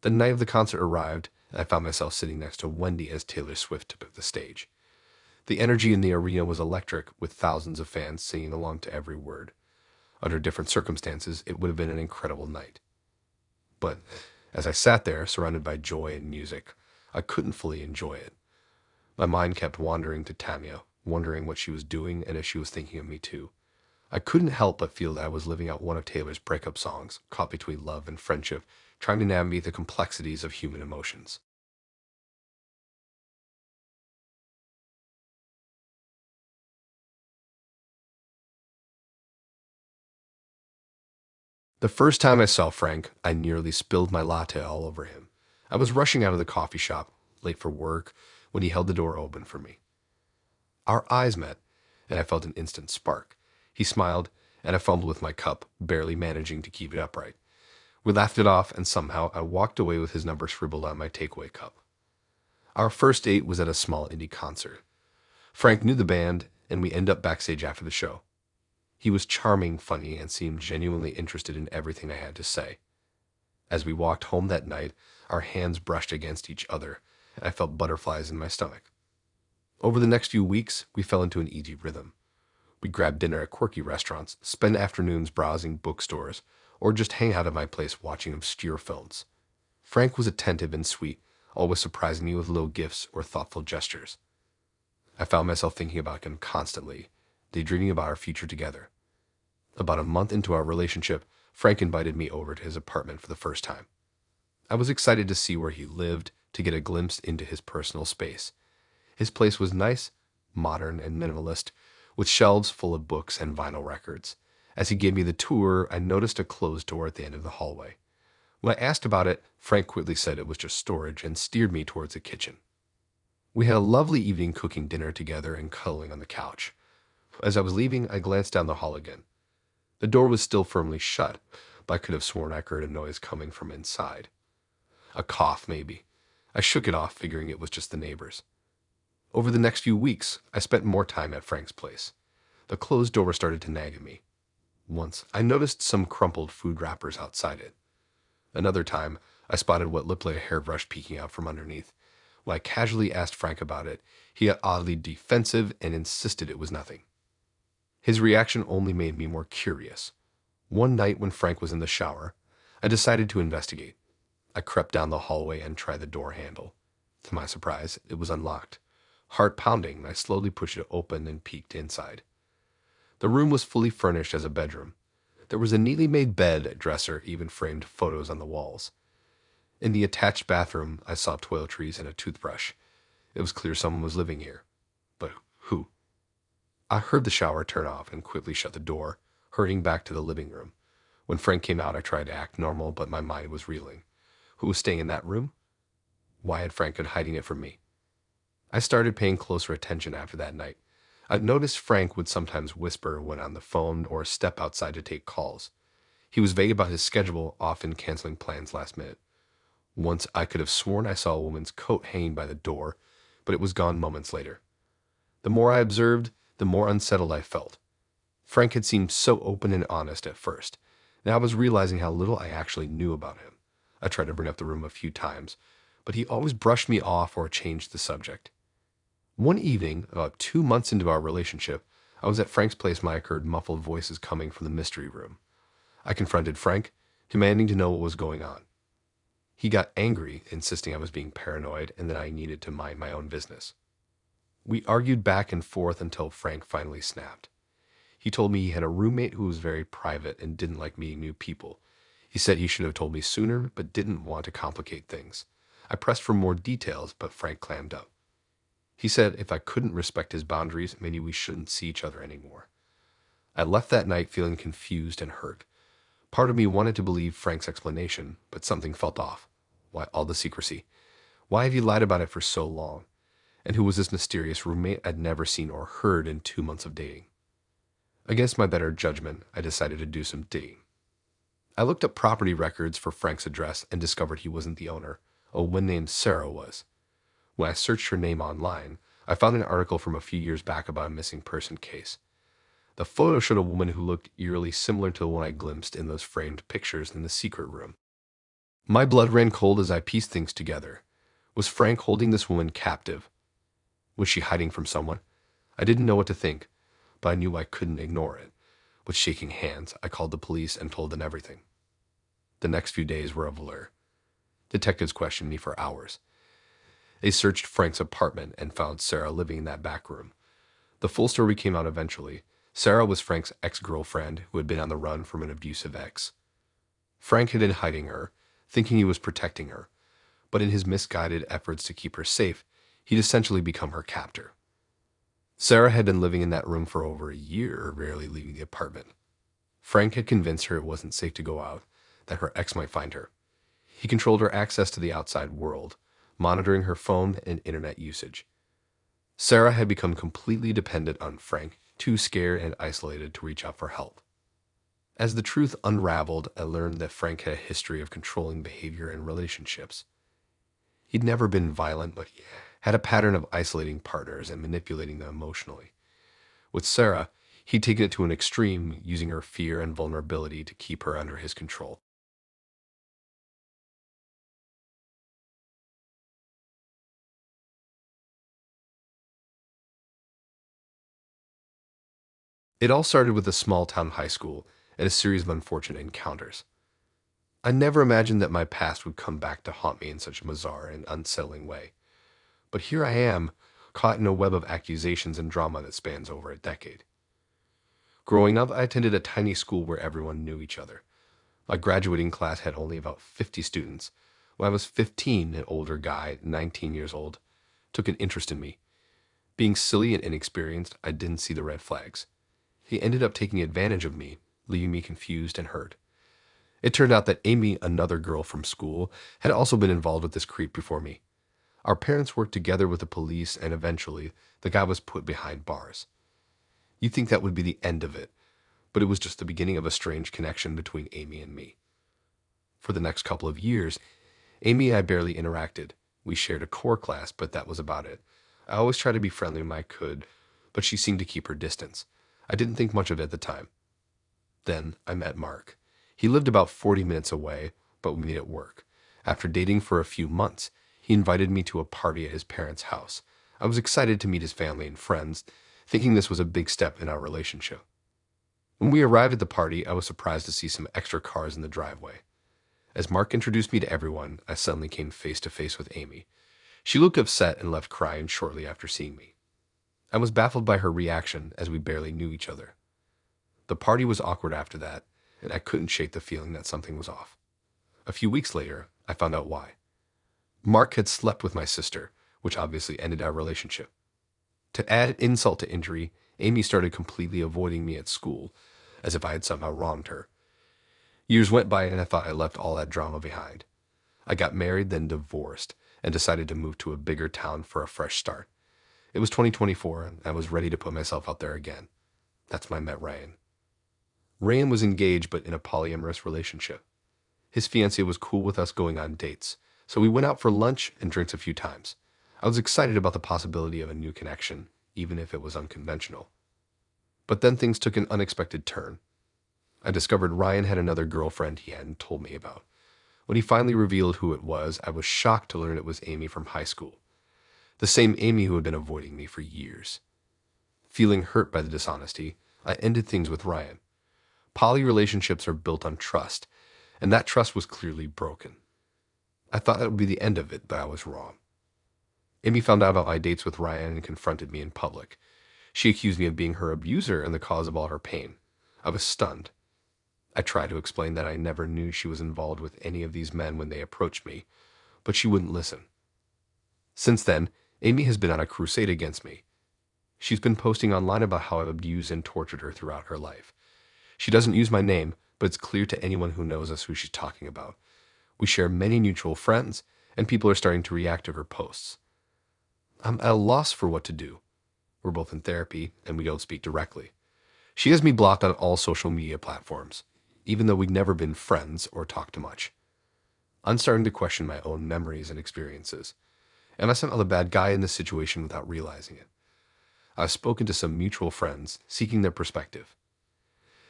The night of the concert arrived, and I found myself sitting next to Wendy as Taylor Swift took the stage. The energy in the arena was electric, with thousands of fans singing along to every word. Under different circumstances, it would have been an incredible night. But as I sat there, surrounded by joy and music, I couldn't fully enjoy it. My mind kept wandering to Tanya, wondering what she was doing and if she was thinking of me too. I couldn't help but feel that I was living out one of Taylor's breakup songs, caught between love and friendship, trying to navigate the complexities of human emotions. The first time I saw Frank, I nearly spilled my latte all over him. I was rushing out of the coffee shop, late for work, when he held the door open for me. Our eyes met, and I felt an instant spark. He smiled, and I fumbled with my cup, barely managing to keep it upright. We laughed it off, and somehow I walked away with his number scribbled on my takeaway cup. Our first date was at a small indie concert. Frank knew the band, and we ended up backstage after the show. He was charming, funny, and seemed genuinely interested in everything I had to say. As we walked home that night, Our hands brushed against each other, and I felt butterflies in my stomach. Over the next few weeks, we fell into an easy rhythm. We'd grab dinner at quirky restaurants, spend afternoons browsing bookstores, or just hang out at my place watching obscure films. Frank was attentive and sweet, always surprising me with little gifts or thoughtful gestures. I found myself thinking about him constantly, daydreaming about our future together. About a month into our relationship, Frank invited me over to his apartment for the first time. I was excited to see where he lived, to get a glimpse into his personal space. His place was nice, modern, and minimalist, with shelves full of books and vinyl records. As he gave me the tour, I noticed a closed door at the end of the hallway. When I asked about it, Frank quickly said it was just storage and steered me towards the kitchen. We had a lovely evening cooking dinner together and cuddling on the couch. As I was leaving, I glanced down the hall again. The door was still firmly shut, but I could have sworn I heard a noise coming from inside. A cough, maybe. I shook it off, figuring it was just the neighbors. Over the next few weeks, I spent more time at Frank's place. The closed door started to nag at me. Once, I noticed some crumpled food wrappers outside it. Another time, I spotted what looked like a hairbrush peeking out from underneath. When I casually asked Frank about it, he got oddly defensive and insisted it was nothing. His reaction only made me more curious. One night when Frank was in the shower, I decided to investigate. I crept down the hallway and tried the door handle. To my surprise, it was unlocked. Heart pounding, I slowly pushed it open and peeked inside. The room was fully furnished as a bedroom. There was a neatly made bed, a dresser, even framed photos on the walls. In the attached bathroom, I saw toiletries and a toothbrush. It was clear someone was living here. But who? I heard the shower turn off and quickly shut the door, hurrying back to the living room. When Frank came out, I tried to act normal, but my mind was reeling. Who was staying in that room? Why had Frank been hiding it from me? I started paying closer attention after that night. I noticed Frank would sometimes whisper when on the phone or step outside to take calls. He was vague about his schedule, often canceling plans last minute. Once I could have sworn I saw a woman's coat hanging by the door, but it was gone moments later. The more I observed, the more unsettled I felt. Frank had seemed so open and honest at first. Now I was realizing how little I actually knew about him. I tried to bring up the room a few times, but he always brushed me off or changed the subject. One evening, about 2 months into our relationship, I was at Frank's place when I heard muffled voices coming from the mystery room. I confronted Frank, demanding to know what was going on. He got angry, insisting I was being paranoid and that I needed to mind my own business. We argued back and forth until Frank finally snapped. He told me he had a roommate who was very private and didn't like meeting new people. He said he should have told me sooner, but didn't want to complicate things. I pressed for more details, but Frank clammed up. He said if I couldn't respect his boundaries, maybe we shouldn't see each other anymore. I left that night feeling confused and hurt. Part of me wanted to believe Frank's explanation, but something felt off. Why all the secrecy? Why have you lied about it for so long? And who was this mysterious roommate I'd never seen or heard in 2 months of dating? Against my better judgment, I decided to do some digging. I looked up property records for Frank's address and discovered he wasn't the owner. A woman named Sarah was. When I searched her name online, I found an article from a few years back about a missing person case. The photo showed a woman who looked eerily similar to the one I glimpsed in those framed pictures in the secret room. My blood ran cold as I pieced things together. Was Frank holding this woman captive? Was she hiding from someone? I didn't know what to think, but I knew I couldn't ignore it. With shaking hands, I called the police and told them everything. The next few days were a blur. Detectives questioned me for hours. They searched Frank's apartment and found Sarah living in that back room. The full story came out eventually. Sarah was Frank's ex-girlfriend who had been on the run from an abusive ex. Frank had been hiding her, thinking he was protecting her, but in his misguided efforts to keep her safe, he'd essentially become her captor. Sarah had been living in that room for over a year, rarely leaving the apartment. Frank had convinced her it wasn't safe to go out, that her ex might find her. He controlled her access to the outside world, monitoring her phone and internet usage. Sarah had become completely dependent on Frank, too scared and isolated to reach out for help. As the truth unraveled, I learned that Frank had a history of controlling behavior in relationships. He'd never been violent, but he had a pattern of isolating partners and manipulating them emotionally. With Sarah, he'd taken it to an extreme, using her fear and vulnerability to keep her under his control. It all started with a small town high school and a series of unfortunate encounters. I never imagined that my past would come back to haunt me in such a bizarre and unsettling way. But here I am, caught in a web of accusations and drama that spans over a decade. Growing up, I attended a tiny school where everyone knew each other. My graduating class had only about 50 students. When I was 15, an older guy, 19 years old, took an interest in me. Being silly and inexperienced, I didn't see the red flags. He ended up taking advantage of me, leaving me confused and hurt. It turned out that Amy, another girl from school, had also been involved with this creep before me. Our parents worked together with the police, and eventually, the guy was put behind bars. You'd think that would be the end of it, but it was just the beginning of a strange connection between Amy and me. For the next couple of years, Amy and I barely interacted. We shared a core class, but that was about it. I always tried to be friendly when I could, but she seemed to keep her distance. I didn't think much of it at the time. Then I met Mark. He lived about 40 minutes away, but we met at work. After dating for a few months, he invited me to a party at his parents' house. I was excited to meet his family and friends, thinking this was a big step in our relationship. When we arrived at the party, I was surprised to see some extra cars in the driveway. As Mark introduced me to everyone, I suddenly came face to face with Amy. She looked upset and left crying shortly after seeing me. I was baffled by her reaction, as we barely knew each other. The party was awkward after that, and I couldn't shake the feeling that something was off. A few weeks later, I found out why. Mark had slept with my sister, which obviously ended our relationship. To add insult to injury, Amy started completely avoiding me at school, as if I had somehow wronged her. Years went by and I thought I left all that drama behind. I got married, then divorced, and decided to move to a bigger town for a fresh start. It was 2024, and I was ready to put myself out there again. That's when I met Ryan. Ryan was engaged but in a polyamorous relationship. His fiancée was cool with us going on dates, so we went out for lunch and drinks a few times. I was excited about the possibility of a new connection, even if it was unconventional. But then things took an unexpected turn. I discovered Ryan had another girlfriend he hadn't told me about. When he finally revealed who it was, I was shocked to learn it was Amy from high school. The same Amy who had been avoiding me for years. Feeling hurt by the dishonesty, I ended things with Ryan. Poly relationships are built on trust, and that trust was clearly broken. I thought that would be the end of it, but I was wrong. Amy found out about my dates with Ryan and confronted me in public. She accused me of being her abuser and the cause of all her pain. I was stunned. I tried to explain that I never knew she was involved with any of these men when they approached me, but she wouldn't listen. Since then, Amy has been on a crusade against me. She's been posting online about how I've abused and tortured her throughout her life. She doesn't use my name, but it's clear to anyone who knows us who she's talking about. We share many mutual friends, and people are starting to react to her posts. I'm at a loss for what to do. We're both in therapy, and we don't speak directly. She has me blocked on all social media platforms, even though we've never been friends or talked much. I'm starting to question my own memories and experiences. Am I somehow the bad guy in this situation without realizing it? I've spoken to some mutual friends, seeking their perspective.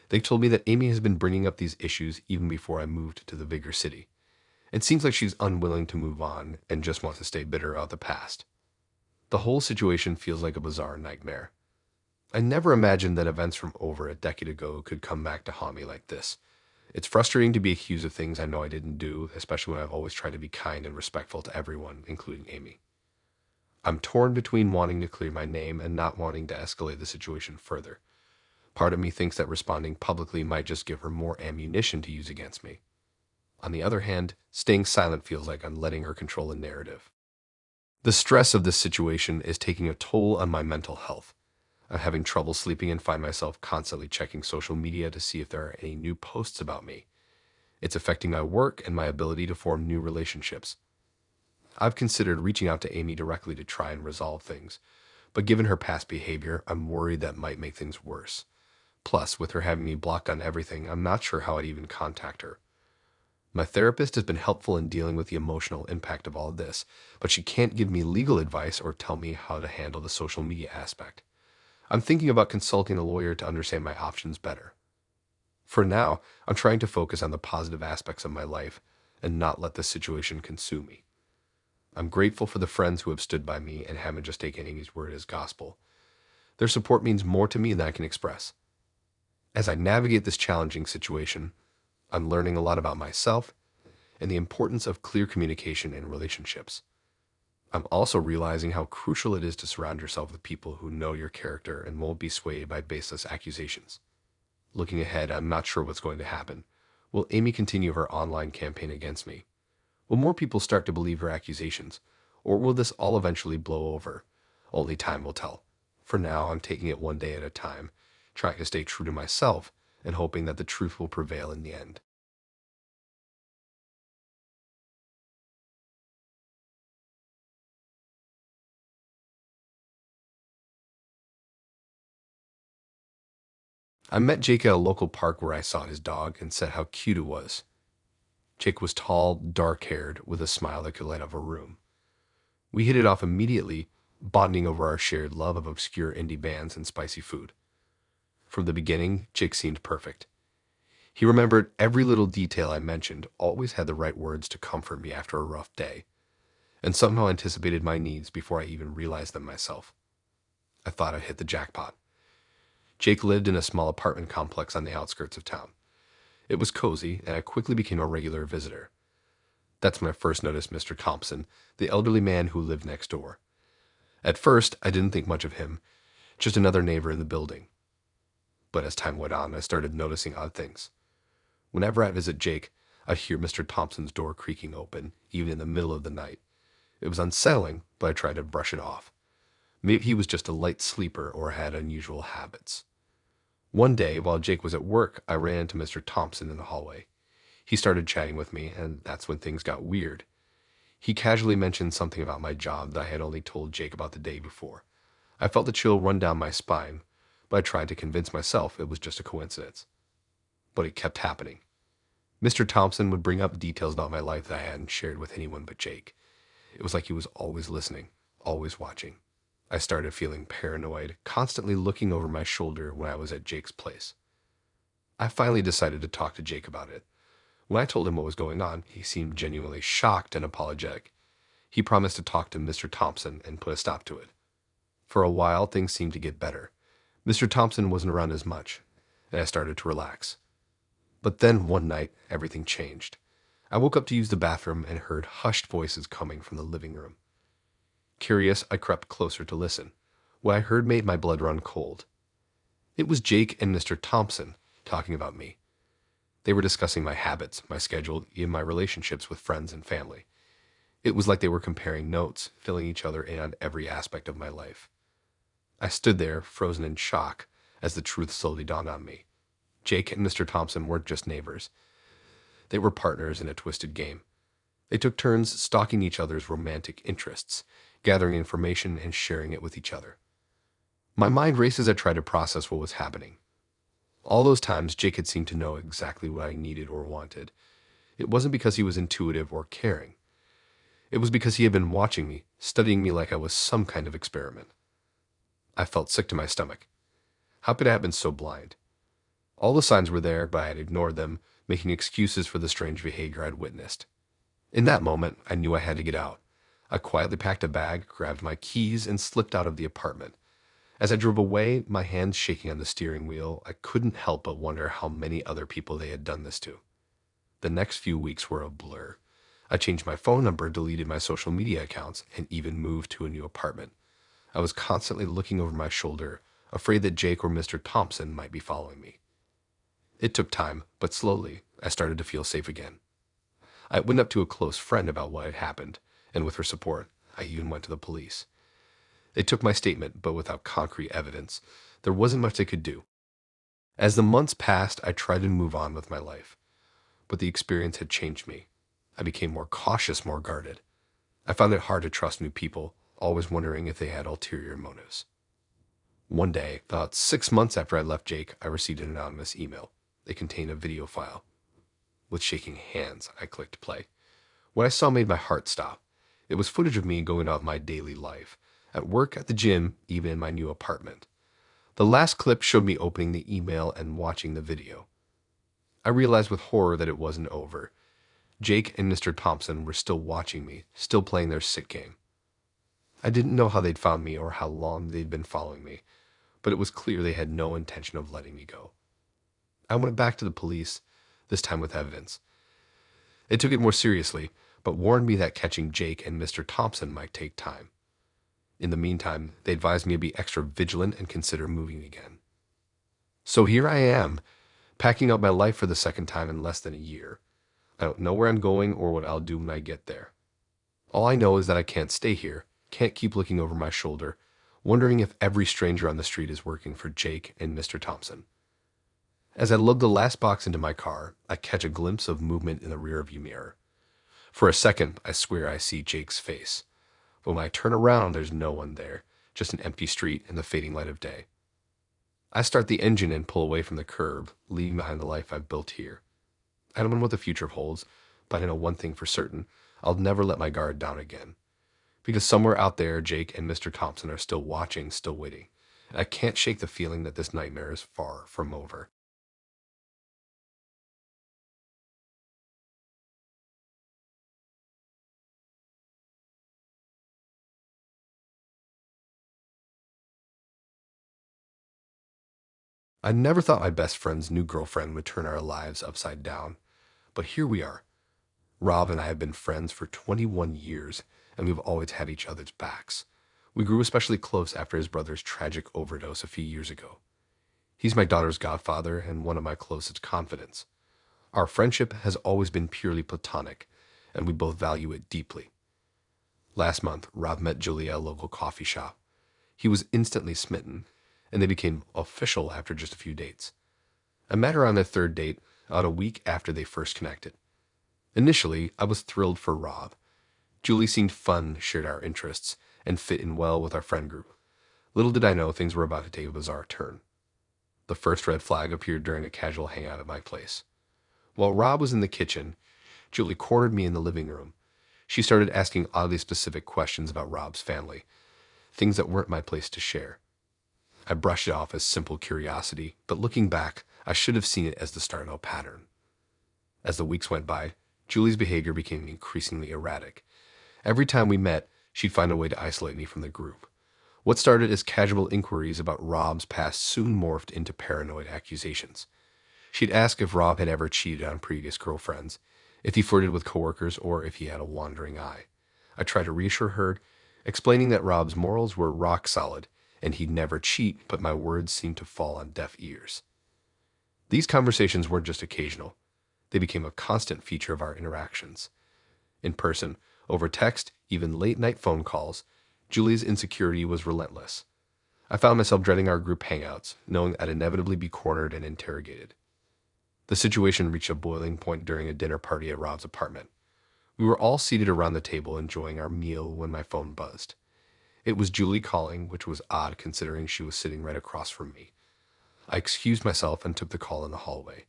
They told me that Amy has been bringing up these issues even before I moved to the bigger city. It seems like she's unwilling to move on and just wants to stay bitter about the past. The whole situation feels like a bizarre nightmare. I never imagined that events from over a decade ago could come back to haunt me like this. It's frustrating to be accused of things I know I didn't do, especially when I've always tried to be kind and respectful to everyone, including Amy. I'm torn between wanting to clear my name and not wanting to escalate the situation further. Part of me thinks that responding publicly might just give her more ammunition to use against me. On the other hand, staying silent feels like I'm letting her control the narrative. The stress of this situation is taking a toll on my mental health. I'm having trouble sleeping and find myself constantly checking social media to see if there are any new posts about me. It's affecting my work and my ability to form new relationships. I've considered reaching out to Amy directly to try and resolve things, but given her past behavior, I'm worried that might make things worse. Plus, with her having me blocked on everything, I'm not sure how I'd even contact her. My therapist has been helpful in dealing with the emotional impact of all of this, but she can't give me legal advice or tell me how to handle the social media aspect. I'm thinking about consulting a lawyer to understand my options better. For now, I'm trying to focus on the positive aspects of my life and not let this situation consume me. I'm grateful for the friends who have stood by me and haven't just taken Amy's word as gospel. Their support means more to me than I can express. As I navigate this challenging situation, I'm learning a lot about myself and the importance of clear communication in relationships. I'm also realizing how crucial it is to surround yourself with people who know your character and won't be swayed by baseless accusations. Looking ahead, I'm not sure what's going to happen. Will Amy continue her online campaign against me? Will more people start to believe her accusations? Or will this all eventually blow over? Only time will tell. For now, I'm taking it one day at a time, trying to stay true to myself and hoping that the truth will prevail in the end. I met Jake at a local park where I saw his dog and said how cute it was. Jake was tall, dark-haired, with a smile that could light up a room. We hit it off immediately, bonding over our shared love of obscure indie bands and spicy food. From the beginning, Jake seemed perfect. He remembered every little detail I mentioned, always had the right words to comfort me after a rough day, and somehow anticipated my needs before I even realized them myself. I thought I hit the jackpot. Jake lived in a small apartment complex on the outskirts of town. It was cozy, and I quickly became a regular visitor. That's when I first noticed Mr. Thompson, the elderly man who lived next door. At first, I didn't think much of him, just another neighbor in the building. But as time went on, I started noticing odd things. Whenever I visit Jake, I'd hear Mr. Thompson's door creaking open, even in the middle of the night. It was unsettling, but I tried to brush it off. Maybe he was just a light sleeper or had unusual habits. One day, while Jake was at work, I ran into Mr. Thompson in the hallway. He started chatting with me, and that's when things got weird. He casually mentioned something about my job that I had only told Jake about the day before. I felt a chill run down my spine, but I tried to convince myself it was just a coincidence. But it kept happening. Mr. Thompson would bring up details about my life that I hadn't shared with anyone but Jake. It was like he was always listening, always watching. I started feeling paranoid, constantly looking over my shoulder when I was at Jake's place. I finally decided to talk to Jake about it. When I told him what was going on, he seemed genuinely shocked and apologetic. He promised to talk to Mr. Thompson and put a stop to it. For a while, things seemed to get better. Mr. Thompson wasn't around as much, and I started to relax. But then one night, everything changed. I woke up to use the bathroom and heard hushed voices coming from the living room. Curious, I crept closer to listen. What I heard made my blood run cold. It was Jake and Mr. Thompson talking about me. They were discussing my habits, my schedule, even my relationships with friends and family. It was like they were comparing notes, filling each other in on every aspect of my life. I stood there, frozen in shock, as the truth slowly dawned on me. Jake and Mr. Thompson weren't just neighbors. They were partners in a twisted game. They took turns stalking each other's romantic interests, gathering information and sharing it with each other. My mind raced as I tried to process what was happening. All those times, Jake had seemed to know exactly what I needed or wanted. It wasn't because he was intuitive or caring. It was because he had been watching me, studying me like I was some kind of experiment. I felt sick to my stomach. How could I have been so blind? All the signs were there, but I had ignored them, making excuses for the strange behavior I'd witnessed. In that moment, I knew I had to get out. I quietly packed a bag, grabbed my keys, and slipped out of the apartment. As I drove away, my hands shaking on the steering wheel, I couldn't help but wonder how many other people they had done this to. The next few weeks were a blur. I changed my phone number, deleted my social media accounts, and even moved to a new apartment. I was constantly looking over my shoulder, afraid that Jake or Mr. Thompson might be following me. It took time, but slowly, I started to feel safe again. I went up to a close friend about what had happened, and with her support, I even went to the police. They took my statement, but without concrete evidence. There wasn't much they could do. As the months passed, I tried to move on with my life, but the experience had changed me. I became more cautious, more guarded. I found it hard to trust new people, always wondering if they had ulterior motives. One day, about 6 months after I left Jake, I received an anonymous email. It contained a video file. With shaking hands, I clicked play. What I saw made my heart stop. It was footage of me going about my daily life, at work, at the gym, even in my new apartment. The last clip showed me opening the email and watching the video. I realized with horror that it wasn't over. Jake and Mr. Thompson were still watching me, still playing their sit game. I didn't know how they'd found me or how long they'd been following me, but it was clear they had no intention of letting me go. I went back to the police, this time with evidence. They took it more seriously, but warned me that catching Jake and Mr. Thompson might take time. In the meantime, they advised me to be extra vigilant and consider moving again. So here I am, packing up my life for the second time in less than a year. I don't know where I'm going or what I'll do when I get there. All I know is that I can't stay here, can't keep looking over my shoulder, wondering if every stranger on the street is working for Jake and Mr. Thompson. As I load the last box into my car, I catch a glimpse of movement in the rearview mirror. For a second, I swear I see Jake's face. But when I turn around, there's no one there, just an empty street and the fading light of day. I start the engine and pull away from the curb, leaving behind the life I've built here. I don't know what the future holds, but I know one thing for certain. I'll never let my guard down again. Because somewhere out there, Jake and Mr. Thompson are still watching, still waiting. And I can't shake the feeling that this nightmare is far from over. I never thought my best friend's new girlfriend would turn our lives upside down. But here we are. Rob and I have been friends for 21 years, and we've always had each other's backs. We grew especially close after his brother's tragic overdose a few years ago. He's my daughter's godfather and one of my closest confidants. Our friendship has always been purely platonic, and we both value it deeply. Last month, Rob met Julia at a local coffee shop. He was instantly smitten, and they became official after just a few dates. I met her on their third date, about a week after they first connected. Initially, I was thrilled for Rob. Julie seemed fun, shared our interests, and fit in well with our friend group. Little did I know things were about to take a bizarre turn. The first red flag appeared during a casual hangout at my place. While Rob was in the kitchen, Julie cornered me in the living room. She started asking oddly specific questions about Rob's family, things that weren't my place to share. I brushed it off as simple curiosity, but looking back, I should have seen it as the start of a pattern. As the weeks went by, Julie's behavior became increasingly erratic. Every time we met, she'd find a way to isolate me from the group. What started as casual inquiries about Rob's past soon morphed into paranoid accusations. She'd ask if Rob had ever cheated on previous girlfriends, if he flirted with coworkers, or if he had a wandering eye. I tried to reassure her, explaining that Rob's morals were rock solid and he'd never cheat, but my words seemed to fall on deaf ears. These conversations weren't just occasional. They became a constant feature of our interactions. In person, over text, even late-night phone calls, Julie's insecurity was relentless. I found myself dreading our group hangouts, knowing I'd inevitably be cornered and interrogated. The situation reached a boiling point during a dinner party at Rob's apartment. We were all seated around the table enjoying our meal when my phone buzzed. It was Julie calling, which was odd considering she was sitting right across from me. I excused myself and took the call in the hallway.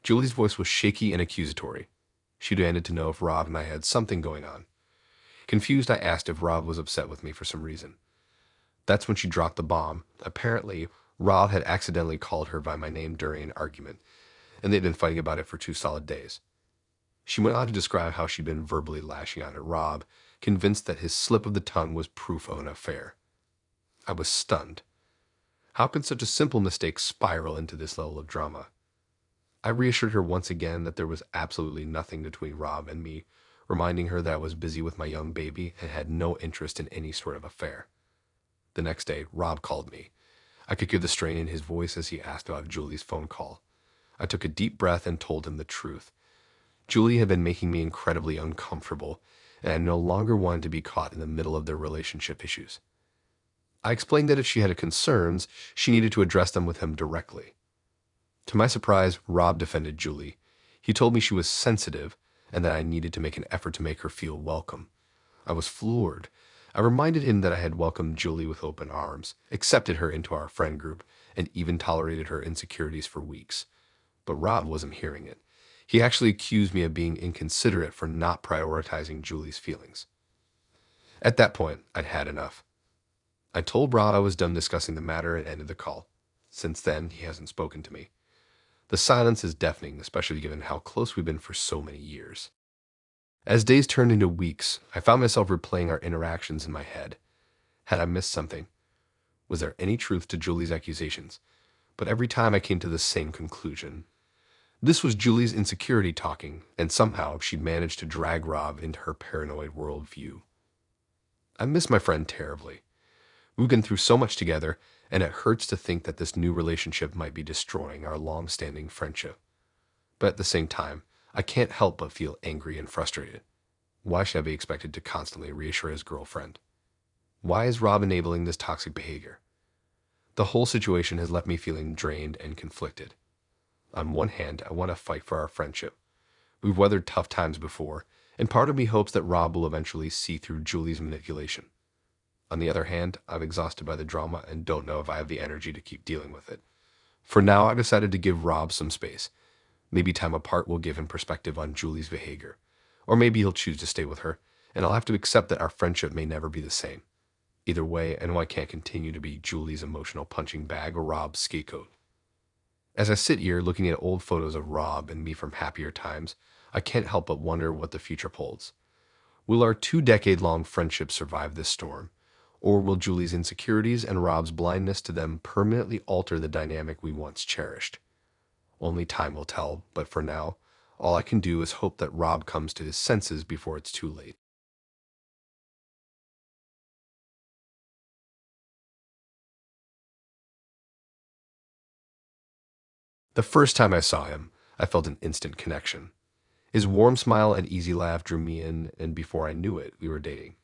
Julie's voice was shaky and accusatory. She demanded to know if Rob and I had something going on. Confused, I asked if Rob was upset with me for some reason. That's when she dropped the bomb. Apparently, Rob had accidentally called her by my name during an argument, and they'd been fighting about it for 2 solid days. She went on to describe how she'd been verbally lashing out at Rob, convinced that his slip of the tongue was proof of an affair. I was stunned. How could such a simple mistake spiral into this level of drama? I reassured her once again that there was absolutely nothing between Rob and me, reminding her that I was busy with my young baby and had no interest in any sort of affair. The next day, Rob called me. I could hear the strain in his voice as he asked about Julie's phone call. I took a deep breath and told him the truth. Julie had been making me incredibly uncomfortable, and I no longer wanted to be caught in the middle of their relationship issues. I explained that if she had concerns, she needed to address them with him directly. To my surprise, Rob defended Julie. He told me she was sensitive and that I needed to make an effort to make her feel welcome. I was floored. I reminded him that I had welcomed Julie with open arms, accepted her into our friend group, and even tolerated her insecurities for weeks. But Rob wasn't hearing it. He actually accused me of being inconsiderate for not prioritizing Julie's feelings. At that point, I'd had enough. I told Rob I was done discussing the matter and ended the call. Since then, he hasn't spoken to me. The silence is deafening, especially given how close we've been for so many years. As days turned into weeks, I found myself replaying our interactions in my head. Had I missed something? Was there any truth to Julie's accusations? but every time I came to the same conclusion. This was Julie's insecurity talking, and somehow she'd managed to drag Rob into her paranoid worldview. I miss my friend terribly. We've been through so much together, and it hurts to think that this new relationship might be destroying our long-standing friendship. But at the same time, I can't help but feel angry and frustrated. Why should I be expected to constantly reassure his girlfriend? Why is Rob enabling this toxic behavior? The whole situation has left me feeling drained and conflicted. On one hand, I want to fight for our friendship. We've weathered tough times before, and part of me hopes that Rob will eventually see through Julie's manipulation. On the other hand, I'm exhausted by the drama and don't know if I have the energy to keep dealing with it. For now, I've decided to give Rob some space. Maybe time apart will give him perspective on Julie's behavior. Or maybe he'll choose to stay with her, and I'll have to accept that our friendship may never be the same. Either way, I know I can't continue to be Julie's emotional punching bag or Rob's scapegoat. As I sit here looking at old photos of Rob and me from happier times, I can't help but wonder what the future holds. Will our 2-decade-long friendship survive this storm? Or will Julie's insecurities and Rob's blindness to them permanently alter the dynamic we once cherished? Only time will tell, but for now, all I can do is hope that Rob comes to his senses before it's too late. The first time I saw him, I felt an instant connection. His warm smile and easy laugh drew me in, and before I knew it, we were dating.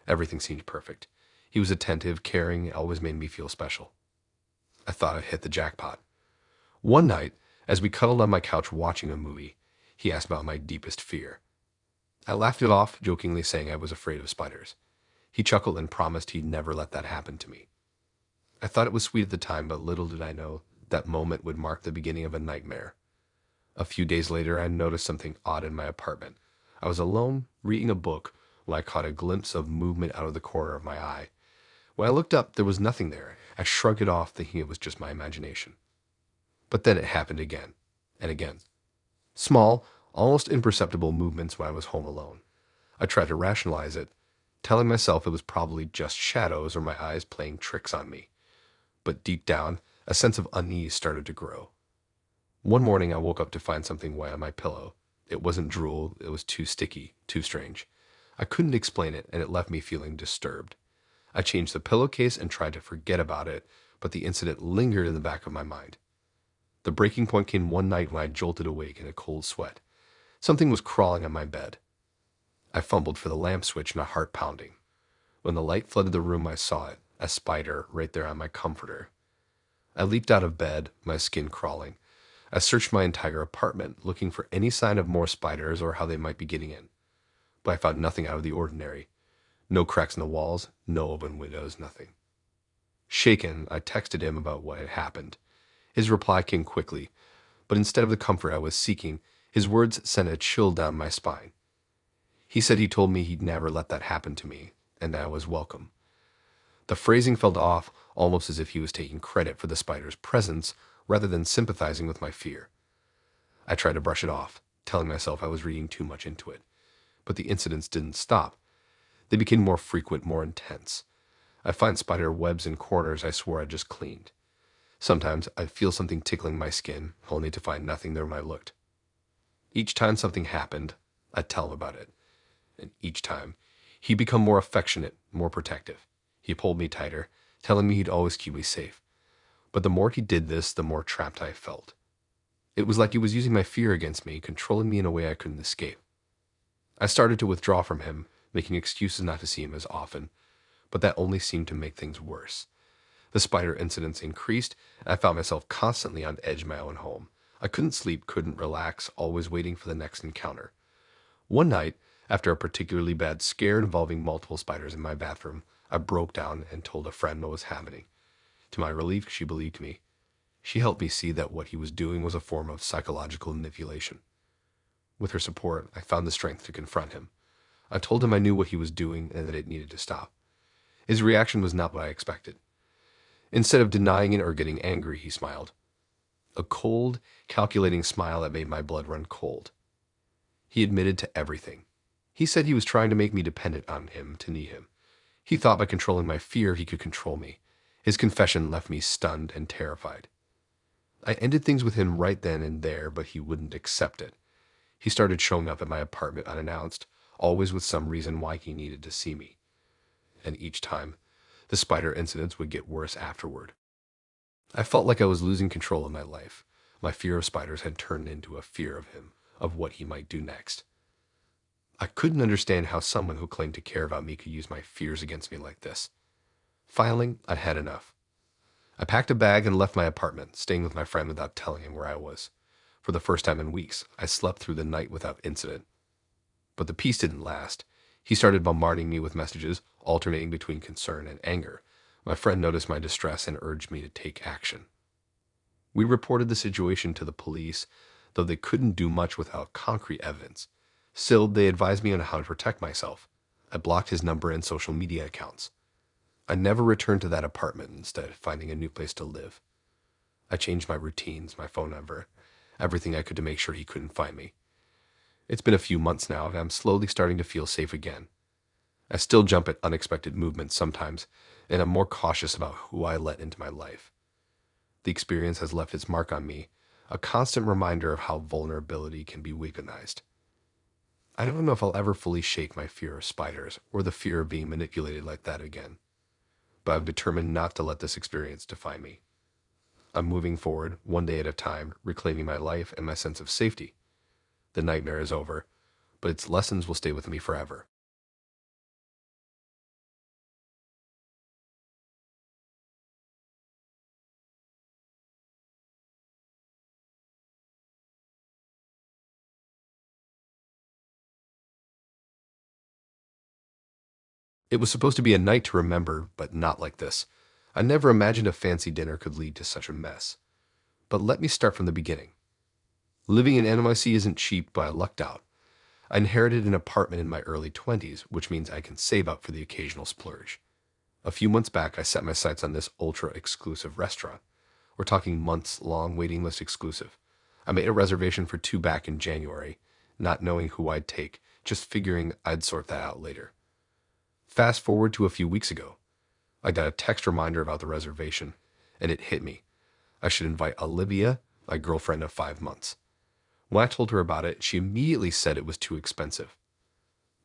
Everything seemed perfect. He was attentive, caring, always made me feel special. I thought I hit the jackpot. One night, as we cuddled on my couch watching a movie, he asked about my deepest fear. I laughed it off, jokingly saying I was afraid of spiders. He chuckled and promised he'd never let that happen to me. I thought it was sweet at the time, but little did I know that moment would mark the beginning of a nightmare. A few days later, I noticed something odd in my apartment. I was alone, reading a book, when I caught a glimpse of movement out of the corner of my eye. When I looked up, there was nothing there. I shrugged it off, thinking it was just my imagination. But then it happened again, and again. Small, almost imperceptible movements when I was home alone. I tried to rationalize it, telling myself it was probably just shadows or my eyes playing tricks on me. But deep down, a sense of unease started to grow. One morning, I woke up to find something wet on my pillow. It wasn't drool, it was too sticky, too strange. I couldn't explain it, and it left me feeling disturbed. I changed the pillowcase and tried to forget about it, but the incident lingered in the back of my mind. The breaking point came one night when I jolted awake in a cold sweat. Something was crawling on my bed. I fumbled for the lamp switch, my heart pounding. When the light flooded the room, I saw it, a spider right there on my comforter. I leaped out of bed, my skin crawling. I searched my entire apartment, looking for any sign of more spiders or how they might be getting in. But I found nothing out of the ordinary. No cracks in the walls, no open windows, nothing. Shaken, I texted him about what had happened. His reply came quickly, but instead of the comfort I was seeking, his words sent a chill down my spine. He said he told me he'd never let that happen to me, and I was welcome. The phrasing felt off, almost as if he was taking credit for the spider's presence rather than sympathizing with my fear. I tried to brush it off, telling myself I was reading too much into it. But the incidents didn't stop. They became more frequent, more intense. I find spider webs in corners I swore I'd just cleaned. Sometimes I'd feel something tickling my skin, only to find nothing there when I looked. Each time something happened, I'd tell him about it. And each time, he'd become more affectionate, more protective. He pulled me tighter, telling me he'd always keep me safe. But the more he did this, the more trapped I felt. It was like he was using my fear against me, controlling me in a way I couldn't escape. I started to withdraw from him, making excuses not to see him as often, but that only seemed to make things worse. The spider incidents increased, and I found myself constantly on edge in my own home. I couldn't sleep, couldn't relax, always waiting for the next encounter. One night, after a particularly bad scare involving multiple spiders in my bathroom, I broke down and told a friend what was happening. To my relief, she believed me. She helped me see that what he was doing was a form of psychological manipulation. With her support, I found the strength to confront him. I told him I knew what he was doing and that it needed to stop. His reaction was not what I expected. Instead of denying it or getting angry, he smiled. A cold, calculating smile that made my blood run cold. He admitted to everything. He said he was trying to make me dependent on him to need him. He thought by controlling my fear he could control me. His confession left me stunned and terrified. I ended things with him right then and there, but he wouldn't accept it. He started showing up at my apartment unannounced, always with some reason why he needed to see me. And each time, the spider incidents would get worse afterward. I felt like I was losing control of my life. My fear of spiders had turned into a fear of him, of what he might do next. I couldn't understand how someone who claimed to care about me could use my fears against me like this. Finally, I had enough. I packed a bag and left my apartment, staying with my friend without telling him where I was. For the first time in weeks, I slept through the night without incident. But the peace didn't last. He started bombarding me with messages, alternating between concern and anger. My friend noticed my distress and urged me to take action. We reported the situation to the police, though they couldn't do much without concrete evidence. Still, they advised me on how to protect myself. I blocked his number and social media accounts. I never returned to that apartment, instead finding a new place to live. I changed my routines, my phone number, everything I could to make sure he couldn't find me. It's been a few months now, and I'm slowly starting to feel safe again. I still jump at unexpected movements sometimes, and I'm more cautious about who I let into my life. The experience has left its mark on me, a constant reminder of how vulnerability can be weaponized. I don't know if I'll ever fully shake my fear of spiders or the fear of being manipulated like that again, but I've determined not to let this experience define me. I'm moving forward, one day at a time, reclaiming my life and my sense of safety. The nightmare is over, but its lessons will stay with me forever. It was supposed to be a night to remember, but not like this. I never imagined a fancy dinner could lead to such a mess. But let me start from the beginning. Living in NYC isn't cheap, but I lucked out. I inherited an apartment in my early 20s, which means I can save up for the occasional splurge. A few months back, I set my sights on this ultra-exclusive restaurant. We're talking months-long waiting list exclusive. I made a reservation for two back in January, not knowing who I'd take, just figuring I'd sort that out later. Fast forward to a few weeks ago. I got a text reminder about the reservation, and it hit me. I should invite Olivia, my girlfriend of 5 months. When I told her about it, she immediately said it was too expensive.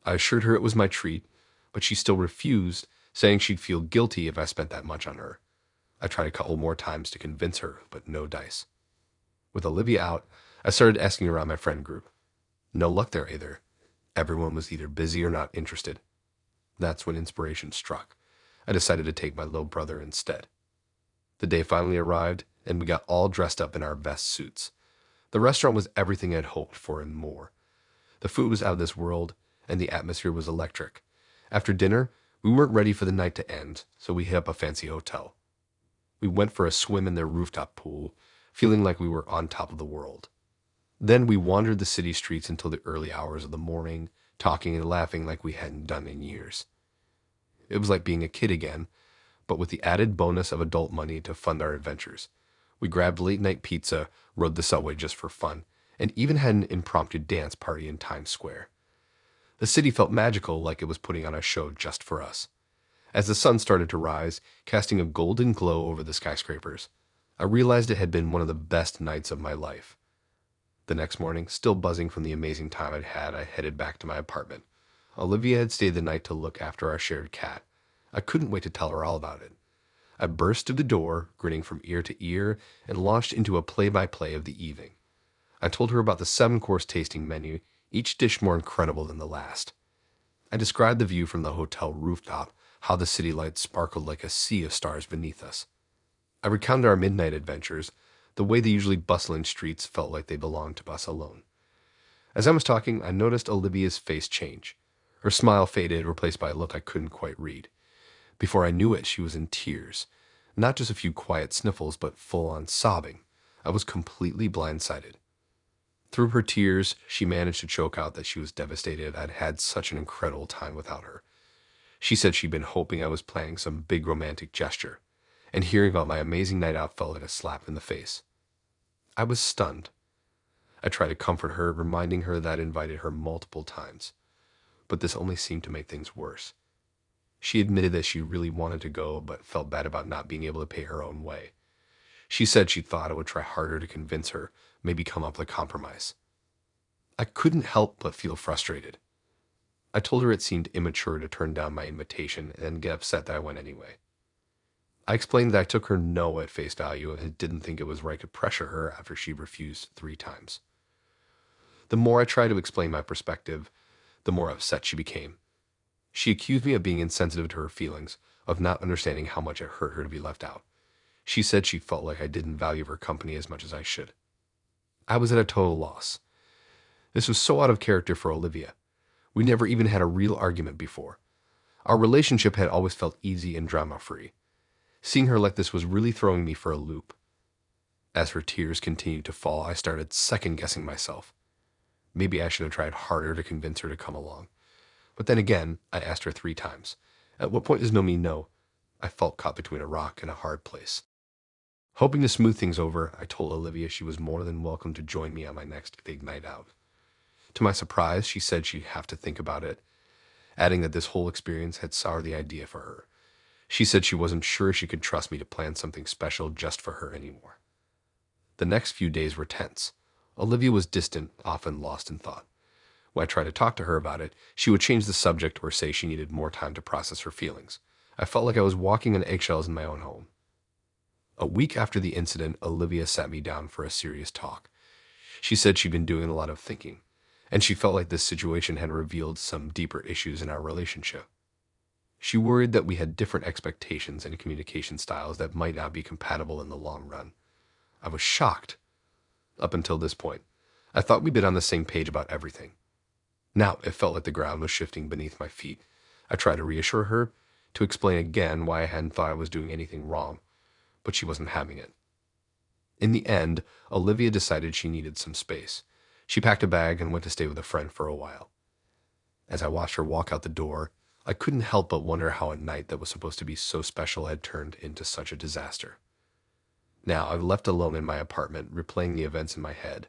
I assured her it was my treat, but she still refused, saying she'd feel guilty if I spent that much on her. I tried a couple more times to convince her, but no dice. With Olivia out, I started asking around my friend group. No luck there either. Everyone was either busy or not interested. That's when inspiration struck. I decided to take my little brother instead. The day finally arrived, and we got all dressed up in our best suits. The restaurant was everything I'd hoped for and more. The food was out of this world, and the atmosphere was electric. After dinner, we weren't ready for the night to end, so we hit up a fancy hotel. We went for a swim in their rooftop pool, feeling like we were on top of the world. Then we wandered the city streets until the early hours of the morning, talking and laughing like we hadn't done in years. It was like being a kid again, but with the added bonus of adult money to fund our adventures. We grabbed late-night pizza, rode the subway just for fun, and even had an impromptu dance party in Times Square. The city felt magical, like it was putting on a show just for us. As the sun started to rise, casting a golden glow over the skyscrapers, I realized it had been one of the best nights of my life. The next morning, still buzzing from the amazing time I'd had, I headed back to my apartment. Olivia had stayed the night to look after our shared cat. I couldn't wait to tell her all about it. I burst through the door, grinning from ear to ear, and launched into a play-by-play of the evening. I told her about the 7-course tasting menu, each dish more incredible than the last. I described the view from the hotel rooftop, how the city lights sparkled like a sea of stars beneath us. I recounted our midnight adventures, the way the usually bustling streets felt like they belonged to us alone. As I was talking, I noticed Olivia's face change. Her smile faded, replaced by a look I couldn't quite read. Before I knew it, she was in tears. Not just a few quiet sniffles, but full-on sobbing. I was completely blindsided. Through her tears, she managed to choke out that she was devastated I'd had such an incredible time without her. She said she'd been hoping I was planning some big romantic gesture, and hearing about my amazing night out felt like a slap in the face. I was stunned. I tried to comfort her, reminding her that I'd invited her multiple times, but this only seemed to make things worse. She admitted that she really wanted to go, but felt bad about not being able to pay her own way. She said she thought I would try harder to convince her, maybe come up with a compromise. I couldn't help but feel frustrated. I told her it seemed immature to turn down my invitation and get upset that I went anyway. I explained that I took her no at face value and didn't think it was right to pressure her after she refused 3 times. The more I tried to explain my perspective, the more upset she became. She accused me of being insensitive to her feelings, of not understanding how much it hurt her to be left out. She said she felt like I didn't value her company as much as I should. I was at a total loss. This was so out of character for Olivia. We never even had a real argument before. Our relationship had always felt easy and drama-free. Seeing her like this was really throwing me for a loop. As her tears continued to fall, I started second-guessing myself. Maybe I should have tried harder to convince her to come along. But then again, I asked her 3 times. At what point does no mean no? I felt caught between a rock and a hard place. Hoping to smooth things over, I told Olivia she was more than welcome to join me on my next big night out. To my surprise, she said she'd have to think about it, adding that this whole experience had soured the idea for her. She said she wasn't sure she could trust me to plan something special just for her anymore. The next few days were tense. Olivia was distant, often lost in thought. When I tried to talk to her about it, she would change the subject or say she needed more time to process her feelings. I felt like I was walking on eggshells in my own home. A week after the incident, Olivia sat me down for a serious talk. She said she'd been doing a lot of thinking, and she felt like this situation had revealed some deeper issues in our relationship. She worried that we had different expectations and communication styles that might not be compatible in the long run. I was shocked. Up until this point, I thought we'd been on the same page about everything. Now it felt like the ground was shifting beneath my feet. I tried to reassure her, to explain again why I hadn't thought I was doing anything wrong, but she wasn't having it. In the end, Olivia decided she needed some space. She packed a bag and went to stay with a friend for a while. As I watched her walk out the door, I couldn't help but wonder how a night that was supposed to be so special had turned into such a disaster. Now I'm left alone in my apartment, replaying the events in my head.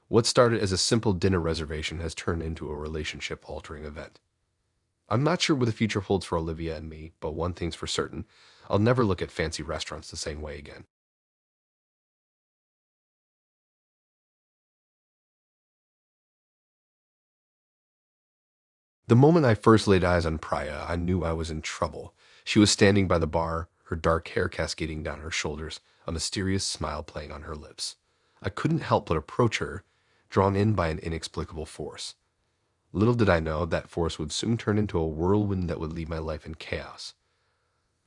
What started as a simple dinner reservation has turned into a relationship-altering event. I'm not sure what the future holds for Olivia and me, but one thing's for certain. I'll never look at fancy restaurants the same way again. The moment I first laid eyes on Priya, I knew I was in trouble. She was standing by the bar, her dark hair cascading down her shoulders, a mysterious smile playing on her lips. I couldn't help but approach her, drawn in by an inexplicable force. Little did I know that force would soon turn into a whirlwind that would leave my life in chaos.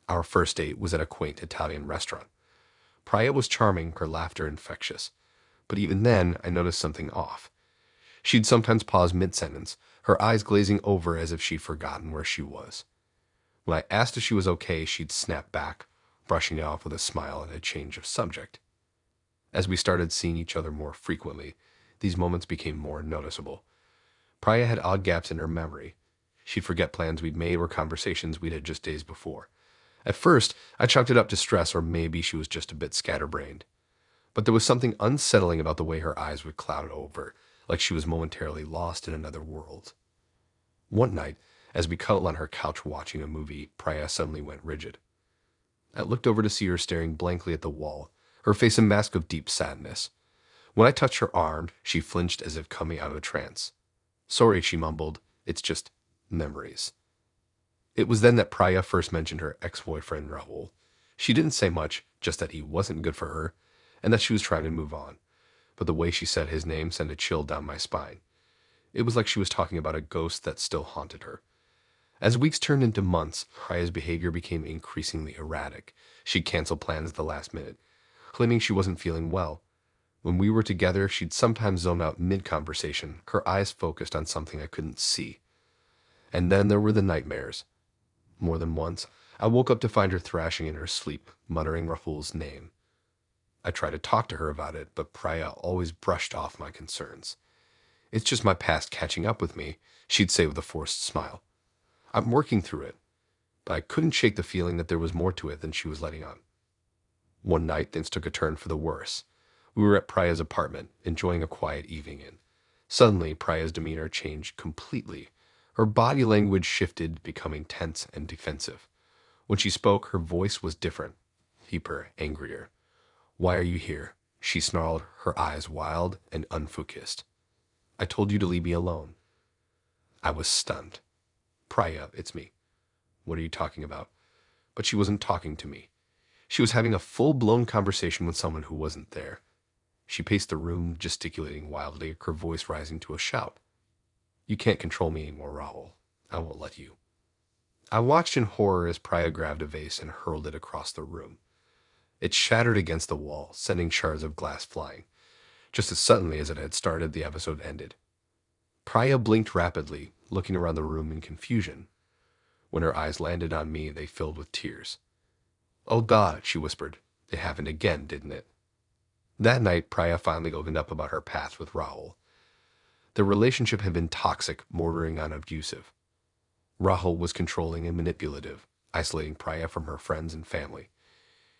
Our first date was at a quaint Italian restaurant. Priya was charming, her laughter infectious. But even then, I noticed something off. She'd sometimes pause mid-sentence, her eyes glazing over as if she'd forgotten where she was. When I asked if she was okay, she'd snap back, brushing it off with a smile and a change of subject. As we started seeing each other more frequently, these moments became more noticeable. Priya had odd gaps in her memory. She'd forget plans we'd made or conversations we'd had just days before. At first, I chalked it up to stress, or maybe she was just a bit scatterbrained. But there was something unsettling about the way her eyes would cloud over, like she was momentarily lost in another world. One night, as we cuddled on her couch watching a movie, Priya suddenly went rigid. I looked over to see her staring blankly at the wall, her face a mask of deep sadness. When I touched her arm, she flinched as if coming out of a trance. "Sorry," she mumbled. "It's just memories." It was then that Priya first mentioned her ex-boyfriend, Rahul. She didn't say much, just that he wasn't good for her, and that she was trying to move on. But the way she said his name sent a chill down my spine. It was like she was talking about a ghost that still haunted her. As weeks turned into months, Priya's behavior became increasingly erratic. She'd cancel plans at the last minute, claiming she wasn't feeling well. When we were together, she'd sometimes zone out mid-conversation, her eyes focused on something I couldn't see. And then there were the nightmares. More than once, I woke up to find her thrashing in her sleep, muttering Rahul's name. I tried to talk to her about it, but Priya always brushed off my concerns. "It's just my past catching up with me," she'd say with a forced smile. "I'm working through it." But I couldn't shake the feeling that there was more to it than she was letting on. One night, things took a turn for the worse. We were at Priya's apartment, enjoying a quiet evening in. Suddenly, Priya's demeanor changed completely. Her body language shifted, becoming tense and defensive. When she spoke, her voice was different, deeper, angrier. "Why are you here?" she snarled, her eyes wild and unfocused. "I told you to leave me alone." I was stunned. "Priya, it's me." "What are you talking about?" But she wasn't talking to me. She was having a full-blown conversation with someone who wasn't there. She paced the room, gesticulating wildly, her voice rising to a shout. "You can't control me anymore, Rahul. I won't let you." I watched in horror as Priya grabbed a vase and hurled it across the room. It shattered against the wall, sending shards of glass flying. Just as suddenly as it had started, the episode ended. Priya blinked rapidly, looking around the room in confusion. When her eyes landed on me, they filled with tears. "Oh God," she whispered. "It happened again, didn't it?" That night, Priya finally opened up about her past with Rahul. Their relationship had been toxic, bordering on abusive. Rahul was controlling and manipulative, isolating Priya from her friends and family.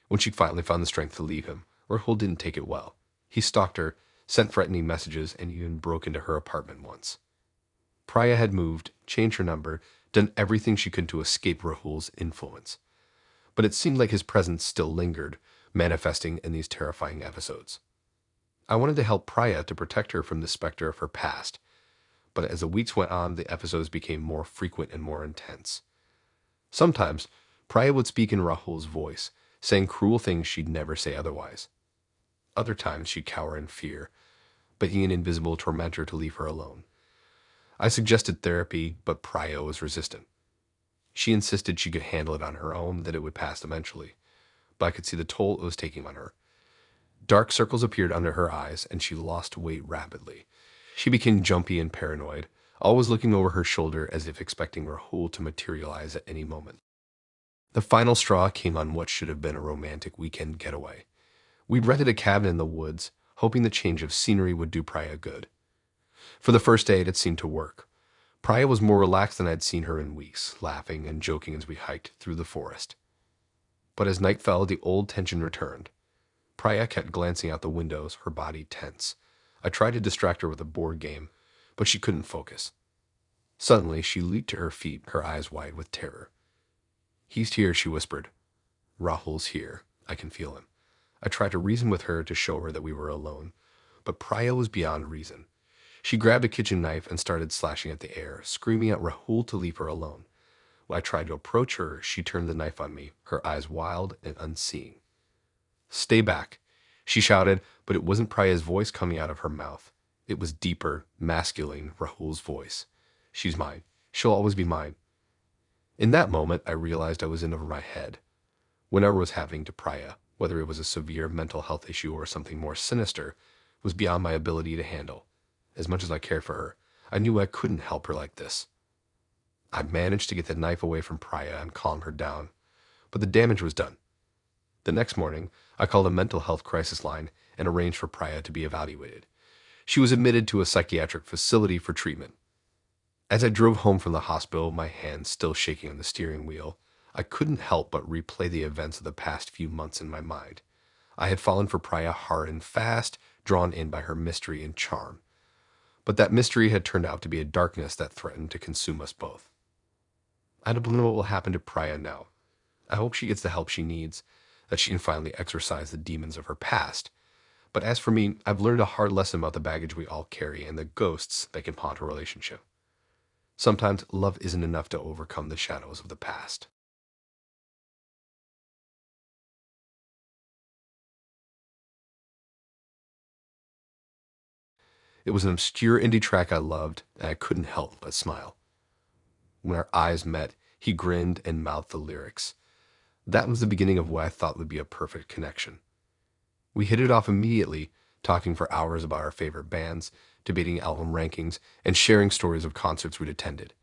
When she finally found the strength to leave him, Rahul didn't take it well. He stalked her, sent threatening messages, and even broke into her apartment once. Priya had moved, changed her number, done everything she could to escape Rahul's influence. But it seemed like his presence still lingered, manifesting in these terrifying episodes. I wanted to help Priya to protect her from the specter of her past, but as the weeks went on, the episodes became more frequent and more intense. Sometimes, Priya would speak in Rahul's voice, saying cruel things she'd never say otherwise. Other times, she'd cower in fear, begging an invisible tormentor to leave her alone. I suggested therapy, but Priya was resistant. She insisted she could handle it on her own, that it would pass eventually, but I could see the toll it was taking on her. Dark circles appeared under her eyes, and she lost weight rapidly. She became jumpy and paranoid, always looking over her shoulder as if expecting Rahul to materialize at any moment. The final straw came on what should have been a romantic weekend getaway. We'd rented a cabin in the woods, hoping the change of scenery would do Priya good. For the first day, it seemed to work. Priya was more relaxed than I'd seen her in weeks, laughing and joking as we hiked through the forest. But as night fell, the old tension returned. Priya kept glancing out the windows, her body tense. I tried to distract her with a board game, but she couldn't focus. Suddenly, she leaped to her feet, her eyes wide with terror. "He's here," she whispered. "Rahul's here. I can feel him." I tried to reason with her to show her that we were alone, but Priya was beyond reason. She grabbed a kitchen knife and started slashing at the air, screaming at Rahul to leave her alone. When I tried to approach her, she turned the knife on me, her eyes wild and unseeing. "Stay back," she shouted, but it wasn't Priya's voice coming out of her mouth. It was deeper, masculine, Rahul's voice. "She's mine. She'll always be mine." In that moment, I realized I was in over my head. Whatever was happening to Priya, whether it was a severe mental health issue or something more sinister, was beyond my ability to handle. As much as I cared for her, I knew I couldn't help her like this. I managed to get the knife away from Priya and calm her down, but the damage was done. The next morning, I called a mental health crisis line and arranged for Priya to be evaluated. She was admitted to a psychiatric facility for treatment. As I drove home from the hospital, my hands still shaking on the steering wheel, I couldn't help but replay the events of the past few months in my mind. I had fallen for Priya hard and fast, drawn in by her mystery and charm. But that mystery had turned out to be a darkness that threatened to consume us both. I don't know what will happen to Priya now. I hope she gets the help she needs, that she can finally exorcise the demons of her past. But as for me, I've learned a hard lesson about the baggage we all carry and the ghosts that can haunt a relationship. Sometimes love isn't enough to overcome the shadows of the past. It was an obscure indie track I loved, and I couldn't help but smile. When our eyes met, he grinned and mouthed the lyrics. That was the beginning of what I thought would be a perfect connection. We hit it off immediately, talking for hours about our favorite bands, debating album rankings, and sharing stories of concerts we'd attended.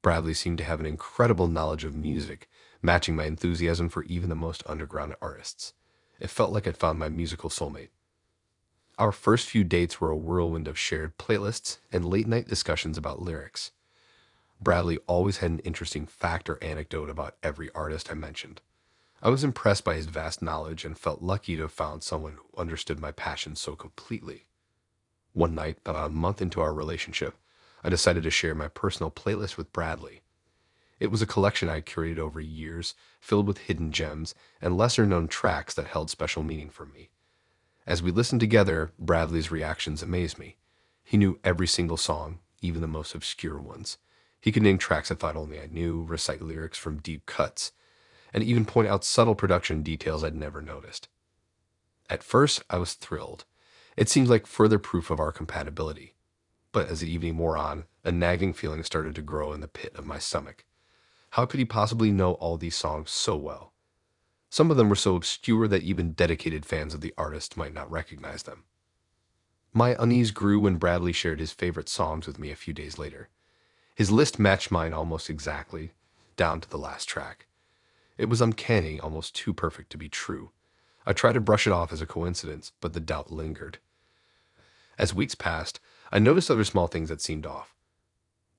Bradley seemed to have an incredible knowledge of music, matching my enthusiasm for even the most underground artists. It felt like I'd found my musical soulmate. Our first few dates were a whirlwind of shared playlists and late-night discussions about lyrics. Bradley always had an interesting fact or anecdote about every artist I mentioned. I was impressed by his vast knowledge and felt lucky to have found someone who understood my passion so completely. One night, about a month into our relationship, I decided to share my personal playlist with Bradley. It was a collection I had curated over years, filled with hidden gems and lesser-known tracks that held special meaning for me. As we listened together, Bradley's reactions amazed me. He knew every single song, even the most obscure ones. He could name tracks I thought only I knew, recite lyrics from deep cuts, and even point out subtle production details I'd never noticed. At first, I was thrilled. It seemed like further proof of our compatibility. But as the evening wore on, a nagging feeling started to grow in the pit of my stomach. How could he possibly know all these songs so well? Some of them were so obscure that even dedicated fans of the artist might not recognize them. My unease grew when Bradley shared his favorite songs with me a few days later. His list matched mine almost exactly, down to the last track. It was uncanny, almost too perfect to be true. I tried to brush it off as a coincidence, but the doubt lingered. As weeks passed, I noticed other small things that seemed off.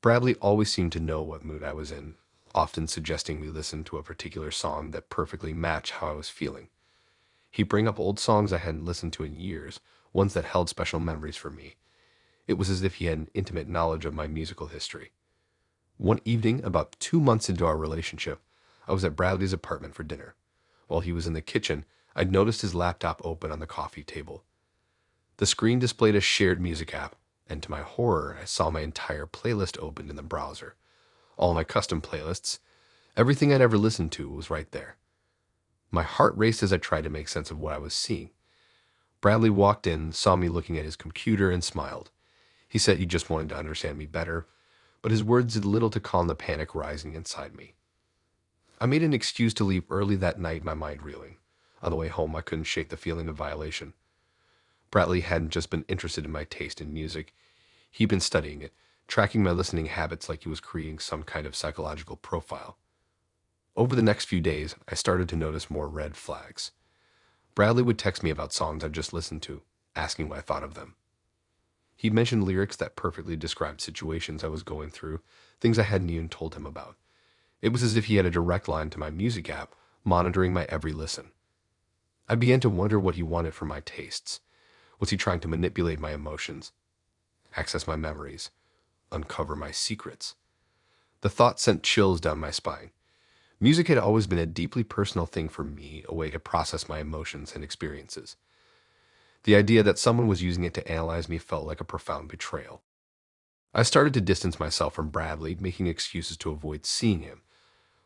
Bradley always seemed to know what mood I was in, often suggesting we listen to a particular song that perfectly matched how I was feeling. He'd bring up old songs I hadn't listened to in years, ones that held special memories for me. It was as if he had an intimate knowledge of my musical history. One evening, about 2 months into our relationship, I was at Bradley's apartment for dinner. While he was in the kitchen, I'd noticed his laptop open on the coffee table. The screen displayed a shared music app, and to my horror, I saw my entire playlist opened in the browser. All my custom playlists, everything I'd ever listened to was right there. My heart raced as I tried to make sense of what I was seeing. Bradley walked in, saw me looking at his computer, and smiled. He said he just wanted to understand me better, but his words did little to calm the panic rising inside me. I made an excuse to leave early that night, my mind reeling. On the way home, I couldn't shake the feeling of violation. Bradley hadn't just been interested in my taste in music. He'd been studying it, tracking my listening habits like he was creating some kind of psychological profile. Over the next few days, I started to notice more red flags. Bradley would text me about songs I'd just listened to, asking what I thought of them. He mentioned lyrics that perfectly described situations I was going through, things I hadn't even told him about. It was as if he had a direct line to my music app, monitoring my every listen. I began to wonder what he wanted from my tastes. Was he trying to manipulate my emotions, access my memories, uncover my secrets? The thought sent chills down my spine. Music had always been a deeply personal thing for me, a way to process my emotions and experiences. The idea that someone was using it to analyze me felt like a profound betrayal. I started to distance myself from Bradley, making excuses to avoid seeing him.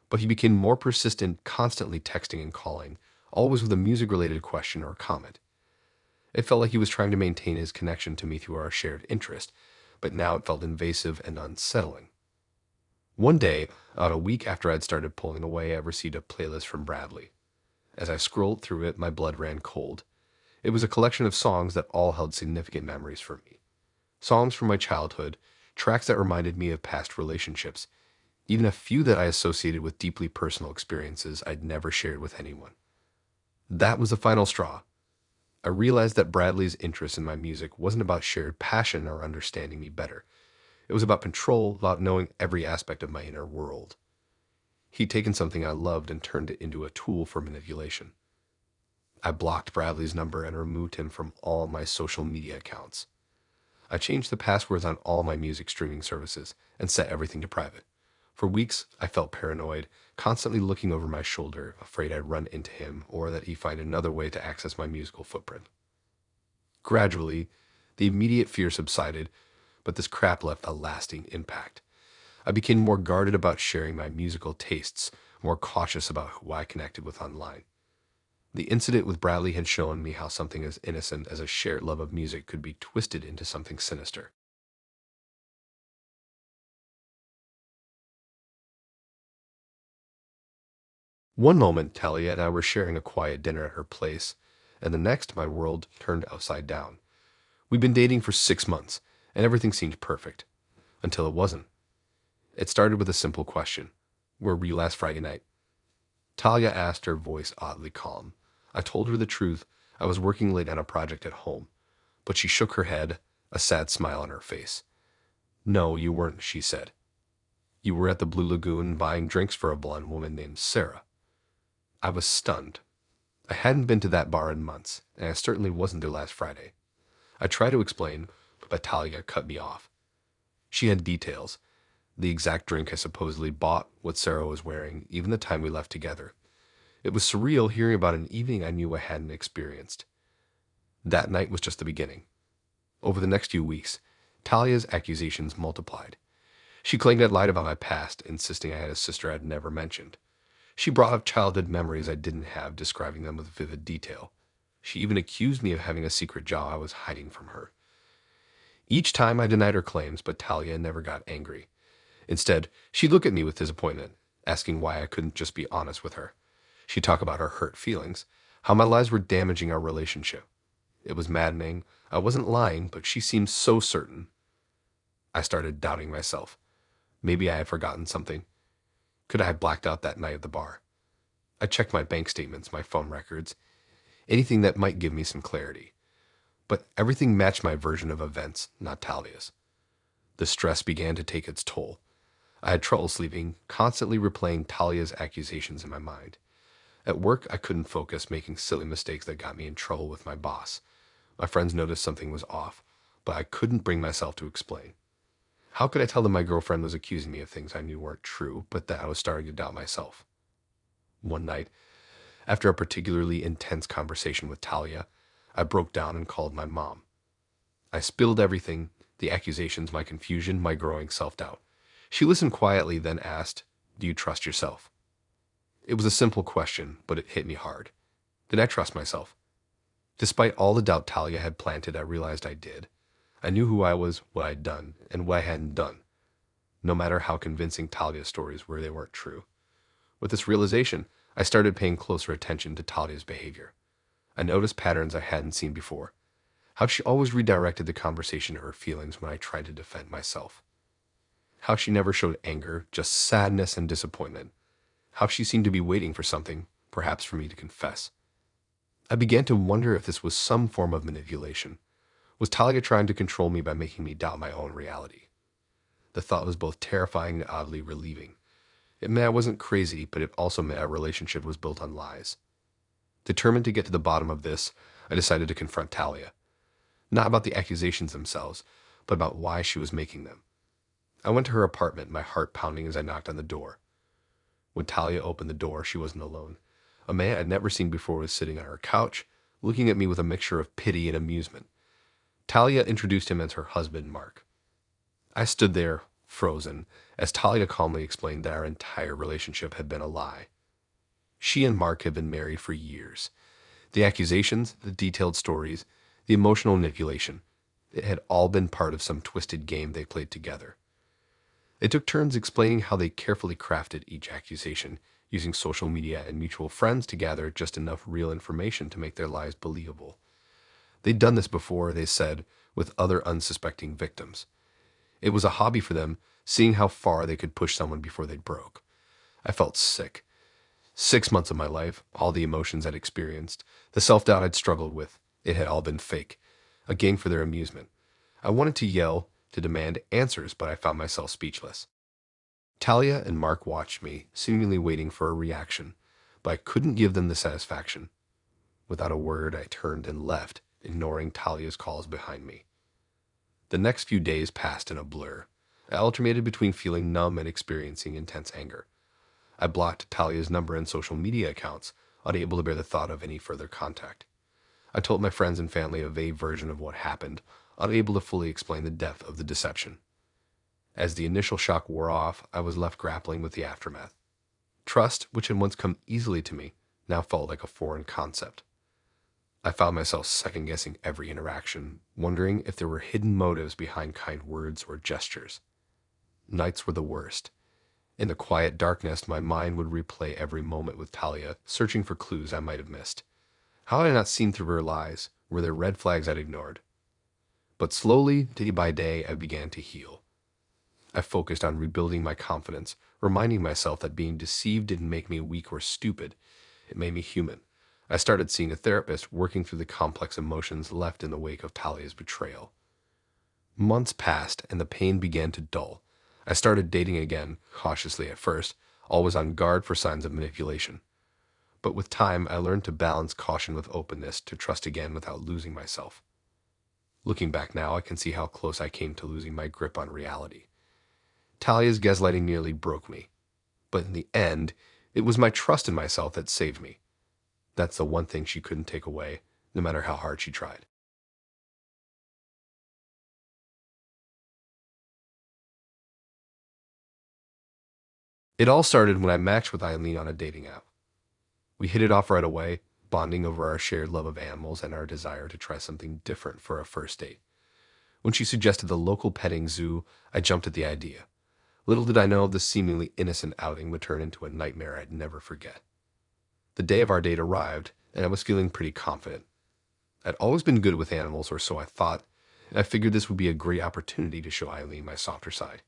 But he became more persistent, constantly texting and calling, always with a music-related question or comment. It felt like he was trying to maintain his connection to me through our shared interest, but now it felt invasive and unsettling. One day, about a week after I'd started pulling away, I received a playlist from Bradley. As I scrolled through it, my blood ran cold. It was a collection of songs that all held significant memories for me. Songs from my childhood, tracks that reminded me of past relationships, even a few that I associated with deeply personal experiences I'd never shared with anyone. That was the final straw. I realized that Bradley's interest in my music wasn't about shared passion or understanding me better. It was about control, about knowing every aspect of my inner world. He'd taken something I loved and turned it into a tool for manipulation. I blocked Bradley's number and removed him from all my social media accounts. I changed the passwords on all my music streaming services and set everything to private. For weeks, I felt paranoid, constantly looking over my shoulder, afraid I'd run into him or that he'd find another way to access my musical footprint. Gradually, the immediate fear subsided, but this crap left a lasting impact. I became more guarded about sharing my musical tastes, more cautious about who I connected with online. The incident with Bradley had shown me how something as innocent as a shared love of music could be twisted into something sinister. One moment, Talia and I were sharing a quiet dinner at her place, and the next, my world turned upside down. We'd been dating for 6 months, and everything seemed perfect. Until it wasn't. It started with a simple question. Where were you last Friday night? Talia asked, her voice oddly calm. I told her the truth. I was working late on a project at home. But she shook her head, a sad smile on her face. No, you weren't, she said. You were at the Blue Lagoon buying drinks for a blonde woman named Sarah. I was stunned. I hadn't been to that bar in months, and I certainly wasn't there last Friday. I tried to explain, but Talia cut me off. She had details. The exact drink I supposedly bought, what Sarah was wearing, even the time we left together. It was surreal hearing about an evening I knew I hadn't experienced. That night was just the beginning. Over the next few weeks, Talia's accusations multiplied. She claimed I'd lied about my past, insisting I had a sister I'd never mentioned. She brought up childhood memories I didn't have, describing them with vivid detail. She even accused me of having a secret job I was hiding from her. Each time I denied her claims, but Talia never got angry. Instead, she'd look at me with disappointment, asking why I couldn't just be honest with her. She'd talk about her hurt feelings, how my lies were damaging our relationship. It was maddening. I wasn't lying, but she seemed so certain. I started doubting myself. Maybe I had forgotten something. Could I have blacked out that night at the bar? I checked my bank statements, my phone records, anything that might give me some clarity. But everything matched my version of events, not Talia's. The stress began to take its toll. I had trouble sleeping, constantly replaying Talia's accusations in my mind. At work, I couldn't focus, making silly mistakes that got me in trouble with my boss. My friends noticed something was off, but I couldn't bring myself to explain. How could I tell them my girlfriend was accusing me of things I knew weren't true, but that I was starting to doubt myself? One night, after a particularly intense conversation with Talia, I broke down and called my mom. I spilled everything, the accusations, my confusion, my growing self-doubt. She listened quietly, then asked, "Do you trust yourself?" It was a simple question, but it hit me hard. Did I trust myself? Despite all the doubt Talia had planted, I realized I did. I knew who I was, what I'd done, and what I hadn't done. No matter how convincing Talia's stories were, they weren't true. With this realization, I started paying closer attention to Talia's behavior. I noticed patterns I hadn't seen before. How she always redirected the conversation to her feelings when I tried to defend myself. How she never showed anger, just sadness and disappointment. How she seemed to be waiting for something, perhaps for me to confess. I began to wonder if this was some form of manipulation. Was Talia trying to control me by making me doubt my own reality? The thought was both terrifying and oddly relieving. It meant I wasn't crazy, but it also meant our relationship was built on lies. Determined to get to the bottom of this, I decided to confront Talia. Not about the accusations themselves, but about why she was making them. I went to her apartment, my heart pounding as I knocked on the door. When Talia opened the door, she wasn't alone. A man I'd never seen before was sitting on her couch, looking at me with a mixture of pity and amusement. Talia introduced him as her husband, Mark. I stood there, frozen, as Talia calmly explained that our entire relationship had been a lie. She and Mark had been married for years. The accusations, the detailed stories, the emotional manipulation, it had all been part of some twisted game they played together. They took turns explaining how they carefully crafted each accusation, using social media and mutual friends to gather just enough real information to make their lies believable. They'd done this before, they said, with other unsuspecting victims. It was a hobby for them, seeing how far they could push someone before they broke. I felt sick. 6 months of my life, all the emotions I'd experienced, the self-doubt I'd struggled with, it had all been fake, a game for their amusement. I wanted to yell, to demand answers, but I found myself speechless. Talia and Mark watched me, seemingly waiting for a reaction, but I couldn't give them the satisfaction. Without a word, I turned and left, ignoring Talia's calls behind me. The next few days passed in a blur. I alternated between feeling numb and experiencing intense anger. I blocked Talia's number and social media accounts, unable to bear the thought of any further contact. I told my friends and family a vague version of what happened, unable to fully explain the depth of the deception. As the initial shock wore off, I was left grappling with the aftermath. Trust, which had once come easily to me, now felt like a foreign concept. I found myself second-guessing every interaction, wondering if there were hidden motives behind kind words or gestures. Nights were the worst. In the quiet darkness, my mind would replay every moment with Talia, searching for clues I might have missed. How had I not seen through her lies? Were there red flags I'd ignored? But slowly, day by day, I began to heal. I focused on rebuilding my confidence, reminding myself that being deceived didn't make me weak or stupid. It made me human. I started seeing a therapist, working through the complex emotions left in the wake of Talia's betrayal. Months passed, and the pain began to dull. I started dating again, cautiously at first, always on guard for signs of manipulation. But with time, I learned to balance caution with openness, to trust again without losing myself. Looking back now, I can see how close I came to losing my grip on reality. Talia's gaslighting nearly broke me, but in the end, it was my trust in myself that saved me. That's the one thing she couldn't take away, no matter how hard she tried. It all started when I matched with Eileen on a dating app. We hit it off right away, bonding over our shared love of animals and our desire to try something different for a first date. When she suggested the local petting zoo, I jumped at the idea. Little did I know the seemingly innocent outing would turn into a nightmare I'd never forget. The day of our date arrived, and I was feeling pretty confident. I'd always been good with animals, or so I thought, and I figured this would be a great opportunity to show Eileen my softer side.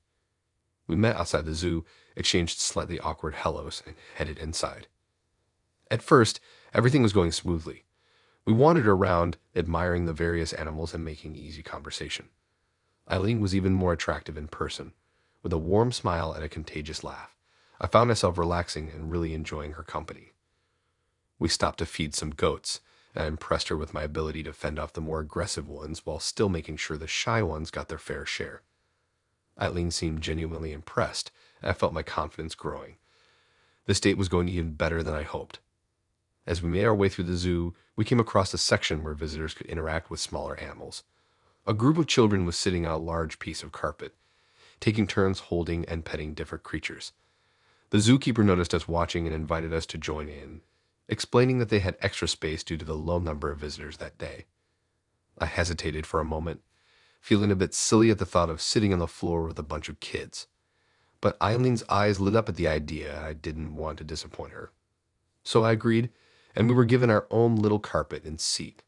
We met outside the zoo, exchanged slightly awkward hellos, and headed inside. At first, everything was going smoothly. We wandered around, admiring the various animals and making easy conversation. Eileen was even more attractive in person, with a warm smile and a contagious laugh. I found myself relaxing and really enjoying her company. We stopped to feed some goats, and I impressed her with my ability to fend off the more aggressive ones while still making sure the shy ones got their fair share. Eileen seemed genuinely impressed, and I felt my confidence growing. This date was going even better than I hoped. As we made our way through the zoo, we came across a section where visitors could interact with smaller animals. A group of children was sitting on a large piece of carpet, taking turns holding and petting different creatures. The zookeeper noticed us watching and invited us to join in, explaining that they had extra space due to the low number of visitors that day. I hesitated for a moment, feeling a bit silly at the thought of sitting on the floor with a bunch of kids. But Eileen's eyes lit up at the idea, and I didn't want to disappoint her. So I agreed, and we were given our own little carpet and seat.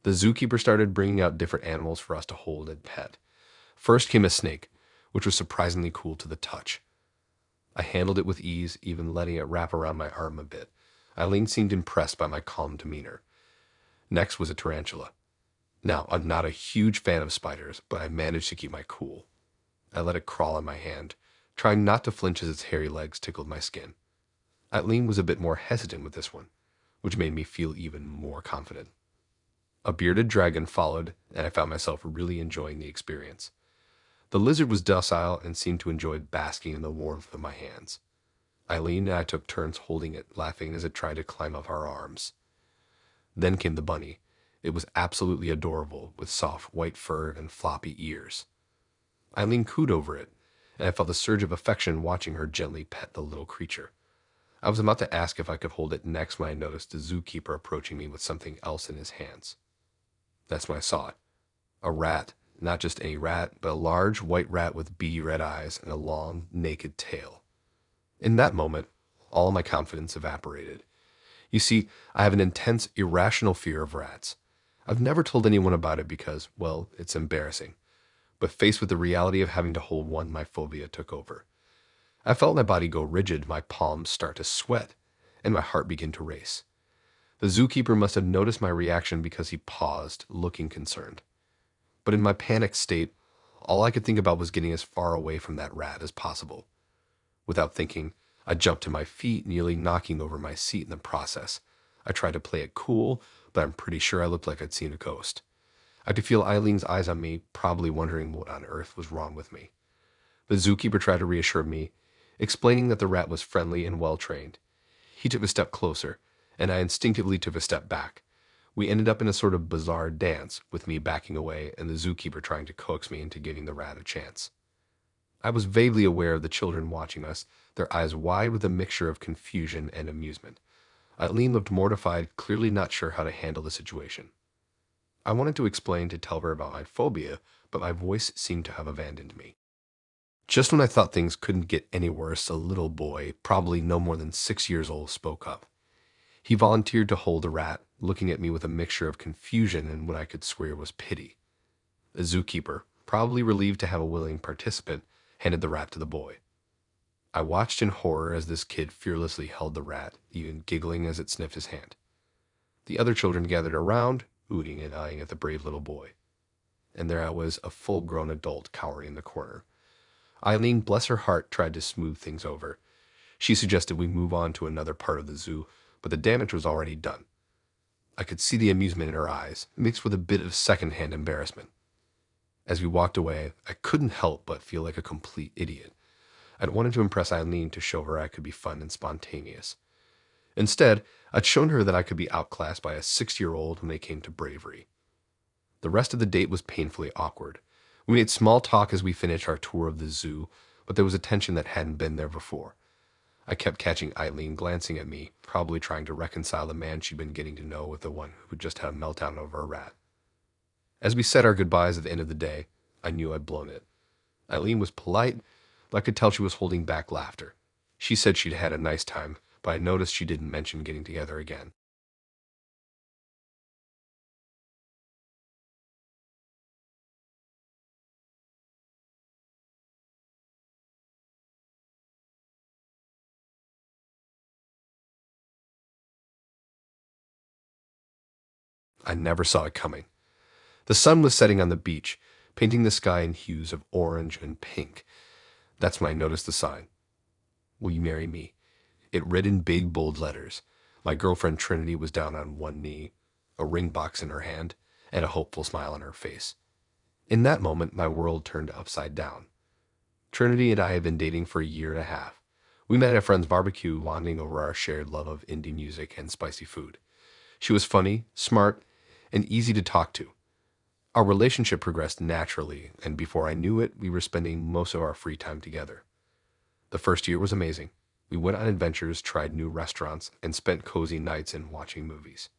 The zookeeper started bringing out different animals for us to hold and pet. First came a snake, which was surprisingly cool to the touch. I handled it with ease, even letting it wrap around my arm a bit. Eileen seemed impressed by my calm demeanor. Next was a tarantula. Now, I'm not a huge fan of spiders, but I managed to keep my cool. I let it crawl on my hand, trying not to flinch as its hairy legs tickled my skin. Eileen was a bit more hesitant with this one, which made me feel even more confident. A bearded dragon followed, and I found myself really enjoying the experience. The lizard was docile and seemed to enjoy basking in the warmth of my hands. Eileen and I took turns holding it, laughing as it tried to climb up our arms. Then came the bunny. It was absolutely adorable, with soft white fur and floppy ears. Eileen cooed over it, and I felt a surge of affection watching her gently pet the little creature. I was about to ask if I could hold it next when I noticed the zookeeper approaching me with something else in his hands. That's when I saw it. A rat. Not just any rat, but a large white rat with beady red eyes and a long, naked tail. In that moment, all my confidence evaporated. You see, I have an intense, irrational fear of rats. I've never told anyone about it because, well, it's embarrassing. But faced with the reality of having to hold one, my phobia took over. I felt my body go rigid, my palms start to sweat, and my heart begin to race. The zookeeper must have noticed my reaction because he paused, looking concerned. But in my panicked state, all I could think about was getting as far away from that rat as possible. Without thinking, I jumped to my feet, nearly knocking over my seat in the process. I tried to play it cool, but I'm pretty sure I looked like I'd seen a ghost. I could feel Eileen's eyes on me, probably wondering what on earth was wrong with me. The zookeeper tried to reassure me, explaining that the rat was friendly and well-trained. He took a step closer, and I instinctively took a step back. We ended up in a sort of bizarre dance, with me backing away and the zookeeper trying to coax me into giving the rat a chance. I was vaguely aware of the children watching us, their eyes wide with a mixture of confusion and amusement. Eileen looked mortified, clearly not sure how to handle the situation. I wanted to explain to tell her about my phobia, but my voice seemed to have abandoned me. Just when I thought things couldn't get any worse, a little boy, probably no more than 6 years old, spoke up. He volunteered to hold the rat, looking at me with a mixture of confusion and what I could swear was pity. The zookeeper, probably relieved to have a willing participant, handed the rat to the boy. I watched in horror as this kid fearlessly held the rat, even giggling as it sniffed his hand. The other children gathered around, ooting and eyeing at the brave little boy. And there I was, a full-grown adult cowering in the corner. Eileen, bless her heart, tried to smooth things over. She suggested we move on to another part of the zoo, but the damage was already done. I could see the amusement in her eyes, mixed with a bit of second-hand embarrassment. As we walked away, I couldn't help but feel like a complete idiot. I'd wanted to impress Eileen to show her I could be fun and spontaneous. Instead, I'd shown her that I could be outclassed by a 6-year-old when it came to bravery. The rest of the date was painfully awkward. We made small talk as we finished our tour of the zoo, but there was a tension that hadn't been there before. I kept catching Eileen glancing at me, probably trying to reconcile the man she'd been getting to know with the one who had just had a meltdown over a rat. As we said our goodbyes at the end of the day, I knew I'd blown it. Eileen was polite, but I could tell she was holding back laughter. She said she'd had a nice time, but I noticed she didn't mention getting together again. I never saw it coming. The sun was setting on the beach, painting the sky in hues of orange and pink. That's when I noticed the sign. "Will you marry me?" It read in big, bold letters. My girlfriend Trinity was down on one knee, a ring box in her hand, and a hopeful smile on her face. In that moment, my world turned upside down. Trinity and I had been dating for a year and a half. We met at a friend's barbecue, bonding over our shared love of indie music and spicy food. She was funny, smart, and easy to talk to. Our relationship progressed naturally, and before I knew it, we were spending most of our free time together. The first year was amazing. We went on adventures, tried new restaurants, and spent cozy nights in watching movies.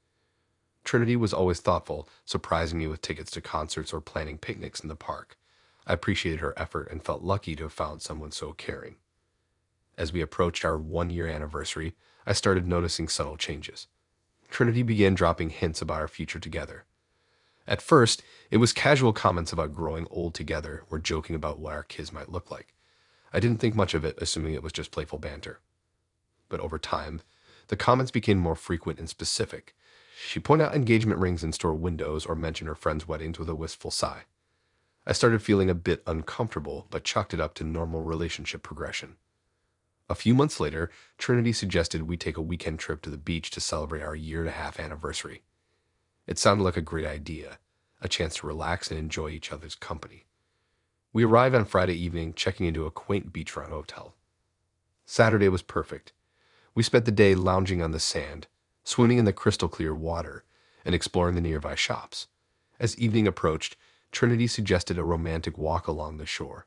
Trinity was always thoughtful, surprising me with tickets to concerts or planning picnics in the park. I appreciated her effort and felt lucky to have found someone so caring. As we approached our 1-year anniversary, I started noticing subtle changes. Trinity began dropping hints about our future together. At first, it was casual comments about growing old together or joking about what our kids might look like. I didn't think much of it, assuming it was just playful banter. But over time, the comments became more frequent and specific. She'd point out engagement rings in store windows or mention her friends' weddings with a wistful sigh. I started feeling a bit uncomfortable, but chalked it up to normal relationship progression. A few months later, Trinity suggested we take a weekend trip to the beach to celebrate our year-and-a-half anniversary. It sounded like a great idea, a chance to relax and enjoy each other's company. We arrived on Friday evening, checking into a quaint beachfront hotel. Saturday was perfect. We spent the day lounging on the sand, swimming in the crystal-clear water, and exploring the nearby shops. As evening approached, Trinity suggested a romantic walk along the shore.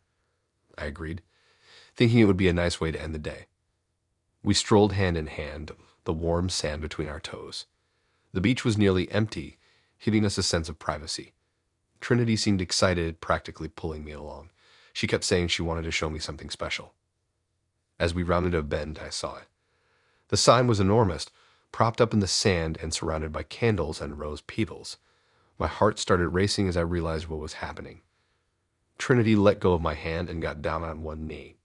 I agreed, thinking it would be a nice way to end the day. We strolled hand in hand, the warm sand between our toes. The beach was nearly empty, giving us a sense of privacy. Trinity seemed excited, practically pulling me along. She kept saying she wanted to show me something special. As we rounded a bend, I saw it. The sign was enormous, propped up in the sand and surrounded by candles and rose petals. My heart started racing as I realized what was happening. Trinity let go of my hand and got down on one knee.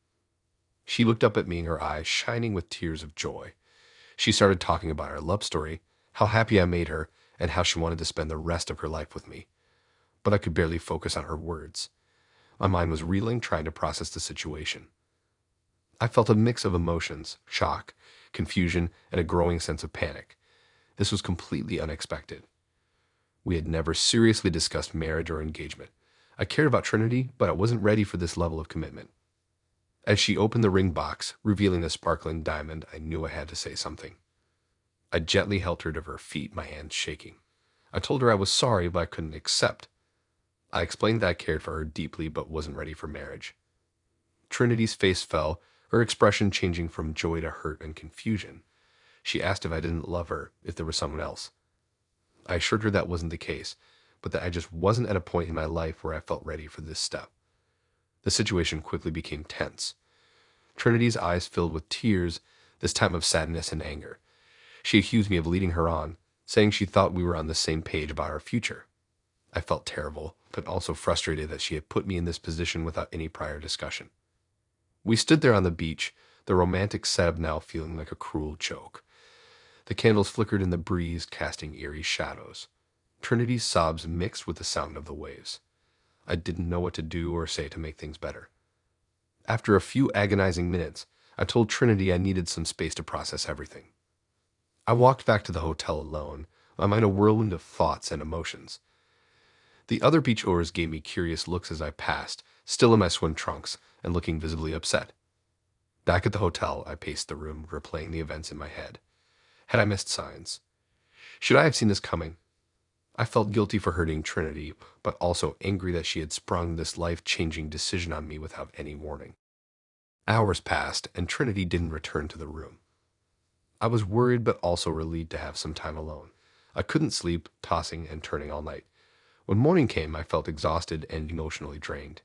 She looked up at me, her eyes shining with tears of joy. She started talking about our love story, how happy I made her, and how she wanted to spend the rest of her life with me. But I could barely focus on her words. My mind was reeling, trying to process the situation. I felt a mix of emotions, shock, confusion, and a growing sense of panic. This was completely unexpected. We had never seriously discussed marriage or engagement. I cared about Trinity, but I wasn't ready for this level of commitment. As she opened the ring box, revealing a sparkling diamond, I knew I had to say something. I gently helped her to her feet, my hands shaking. I told her I was sorry, but I couldn't accept. I explained that I cared for her deeply, but wasn't ready for marriage. Trinity's face fell, her expression changing from joy to hurt and confusion. She asked if I didn't love her, if there was someone else. I assured her that wasn't the case, but that I just wasn't at a point in my life where I felt ready for this step. The situation quickly became tense. Trinity's eyes filled with tears, this time of sadness and anger. She accused me of leading her on, saying she thought we were on the same page about our future. I felt terrible, but also frustrated that she had put me in this position without any prior discussion. We stood there on the beach, the romantic setup now feeling like a cruel joke. The candles flickered in the breeze, casting eerie shadows. Trinity's sobs mixed with the sound of the waves. I didn't know what to do or say to make things better. After a few agonizing minutes, I told Trinity I needed some space to process everything. I walked back to the hotel alone, my mind a whirlwind of thoughts and emotions. The other beach oars gave me curious looks as I passed, still in my swim trunks and looking visibly upset. Back at the hotel, I paced the room, replaying the events in my head. Had I missed signs? Should I have seen this coming? I felt guilty for hurting Trinity, but also angry that she had sprung this life-changing decision on me without any warning. Hours passed, and Trinity didn't return to the room. I was worried but also relieved to have some time alone. I couldn't sleep, tossing and turning all night. When morning came, I felt exhausted and emotionally drained.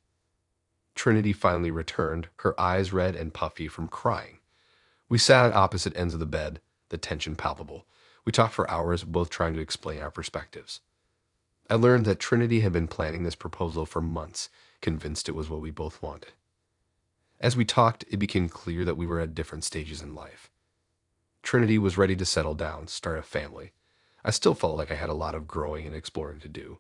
Trinity finally returned, her eyes red and puffy from crying. We sat at opposite ends of the bed, the tension palpable. We talked for hours, both trying to explain our perspectives. I learned that Trinity had been planning this proposal for months, convinced it was what we both wanted. As we talked, it became clear that we were at different stages in life. Trinity was ready to settle down, start a family. I still felt like I had a lot of growing and exploring to do.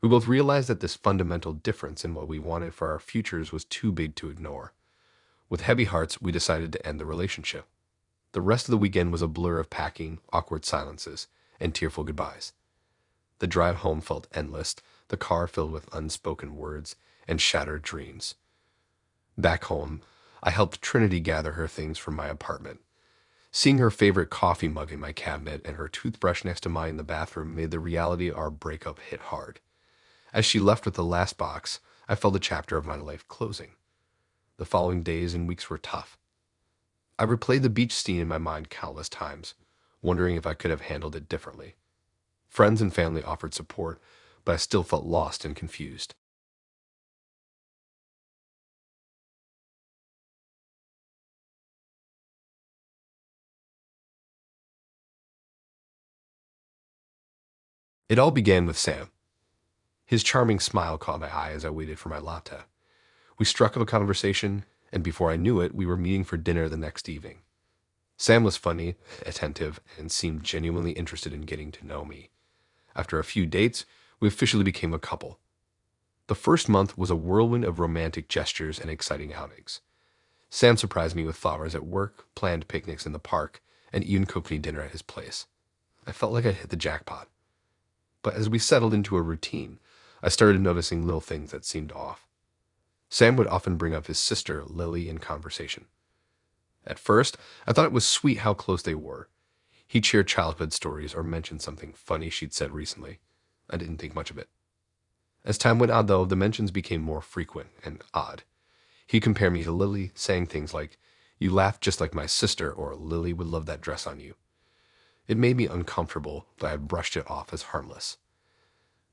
We both realized that this fundamental difference in what we wanted for our futures was too big to ignore. With heavy hearts, we decided to end the relationship. The rest of the weekend was a blur of packing, awkward silences, and tearful goodbyes. The drive home felt endless, the car filled with unspoken words and shattered dreams. Back home, I helped Trinity gather her things from my apartment. Seeing her favorite coffee mug in my cabinet and her toothbrush next to mine in the bathroom made the reality of our breakup hit hard. As she left with the last box, I felt a chapter of my life closing. The following days and weeks were tough. I replayed the beach scene in my mind countless times, wondering if I could have handled it differently. Friends and family offered support, but I still felt lost and confused. It all began with Sam. His charming smile caught my eye as I waited for my latte. We struck up a conversation, and before I knew it, we were meeting for dinner the next evening. Sam was funny, attentive, and seemed genuinely interested in getting to know me. After a few dates, we officially became a couple. The first month was a whirlwind of romantic gestures and exciting outings. Sam surprised me with flowers at work, planned picnics in the park, and even cooked me dinner at his place. I felt like I'd hit the jackpot. But as we settled into a routine, I started noticing little things that seemed off. Sam would often bring up his sister, Lily, in conversation. At first, I thought it was sweet how close they were. He'd share childhood stories or mention something funny she'd said recently. I didn't think much of it. As time went on, though, the mentions became more frequent and odd. He'd compare me to Lily, saying things like, "You laugh just like my sister," or "Lily would love that dress on you." It made me uncomfortable, but I brushed it off as harmless.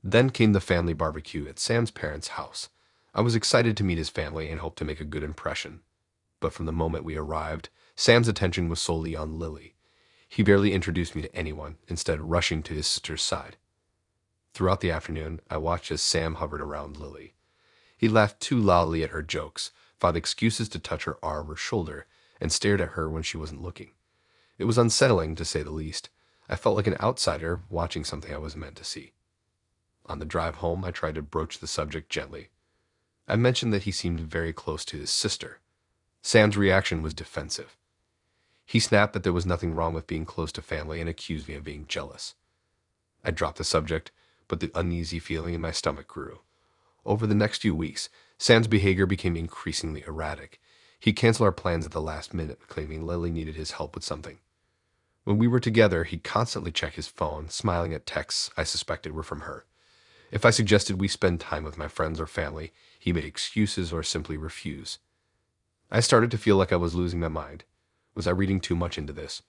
Then came the family barbecue at Sam's parents' house. I was excited to meet his family and hoped to make a good impression. But from the moment we arrived, Sam's attention was solely on Lily. He barely introduced me to anyone, instead rushing to his sister's side. Throughout the afternoon, I watched as Sam hovered around Lily. He laughed too loudly at her jokes, found excuses to touch her arm or shoulder, and stared at her when she wasn't looking. It was unsettling, to say the least. I felt like an outsider watching something I was meant to see. On the drive home, I tried to broach the subject gently. I mentioned that he seemed very close to his sister. Sam's reaction was defensive. He snapped that there was nothing wrong with being close to family and accused me of being jealous. I dropped the subject, but the uneasy feeling in my stomach grew. Over the next few weeks, Sam's behavior became increasingly erratic. He canceled our plans at the last minute, claiming Lily needed his help with something. When we were together, he'd constantly check his phone, smiling at texts I suspected were from her. If I suggested we spend time with my friends or family, he made excuses or simply refused. I started to feel like I was losing my mind. Was I reading too much into this?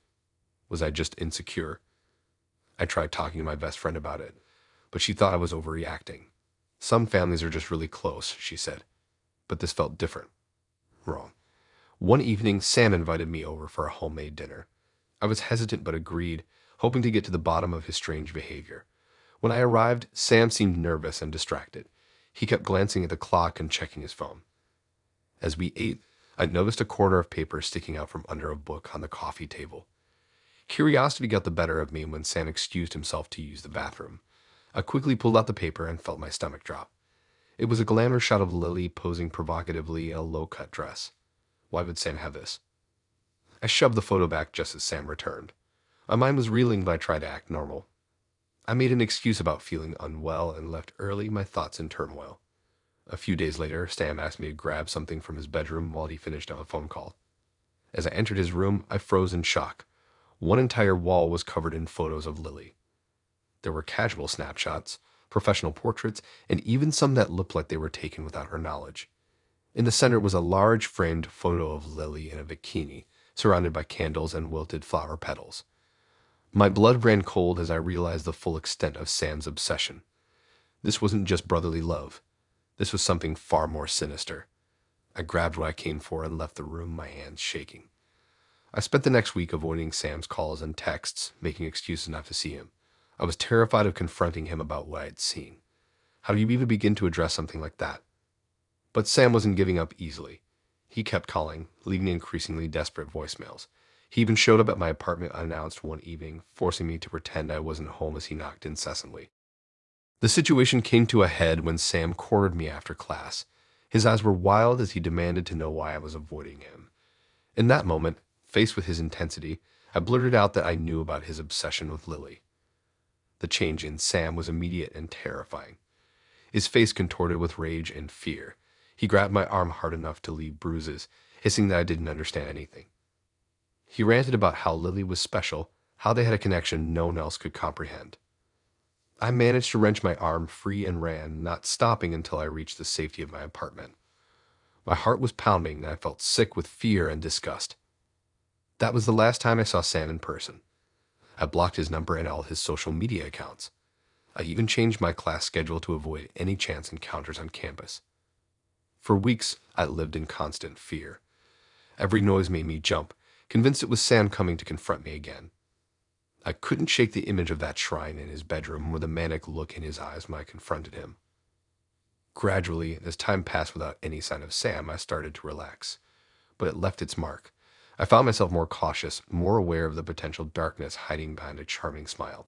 Was I just insecure? I tried talking to my best friend about it, but she thought I was overreacting. Some families are just really close, she said, but this felt different. Wrong. One evening, Sam invited me over for a homemade dinner. I was hesitant but agreed, hoping to get to the bottom of his strange behavior. When I arrived, Sam seemed nervous and distracted. He kept glancing at the clock and checking his phone. As we ate, I noticed a corner of paper sticking out from under a book on the coffee table. Curiosity got the better of me when Sam excused himself to use the bathroom. I quickly pulled out the paper and felt my stomach drop. It was a glamour shot of Lily posing provocatively in a low-cut dress. Why would Sam have this? I shoved the photo back just as Sam returned. My mind was reeling, but I tried to act normal. I made an excuse about feeling unwell and left early, my thoughts in turmoil. A few days later, Sam asked me to grab something from his bedroom while he finished a phone call. As I entered his room, I froze in shock. One entire wall was covered in photos of Lily. There were casual snapshots, professional portraits, and even some that looked like they were taken without her knowledge. In the center was a large framed photo of Lily in a bikini, surrounded by candles and wilted flower petals. My blood ran cold as I realized the full extent of Sam's obsession. This wasn't just brotherly love. This was something far more sinister. I grabbed what I came for and left the room, my hands shaking. I spent the next week avoiding Sam's calls and texts, making excuses not to see him. I was terrified of confronting him about what I had seen. How do you even begin to address something like that? But Sam wasn't giving up easily. He kept calling, leaving increasingly desperate voicemails. He even showed up at my apartment unannounced one evening, forcing me to pretend I wasn't home as he knocked incessantly. The situation came to a head when Sam cornered me after class. His eyes were wild as he demanded to know why I was avoiding him. In that moment, faced with his intensity, I blurted out that I knew about his obsession with Lily. The change in Sam was immediate and terrifying. His face contorted with rage and fear. He grabbed my arm hard enough to leave bruises, hissing that I didn't understand anything. He ranted about how Lily was special, how they had a connection no one else could comprehend. I managed to wrench my arm free and ran, not stopping until I reached the safety of my apartment. My heart was pounding and I felt sick with fear and disgust. That was the last time I saw Sam in person. I blocked his number and all his social media accounts. I even changed my class schedule to avoid any chance encounters on campus. For weeks, I lived in constant fear. Every noise made me jump, convinced it was Sam coming to confront me again. I couldn't shake the image of that shrine in his bedroom or the manic look in his eyes when I confronted him. Gradually, as time passed without any sign of Sam, I started to relax. But it left its mark. I found myself more cautious, more aware of the potential darkness hiding behind a charming smile.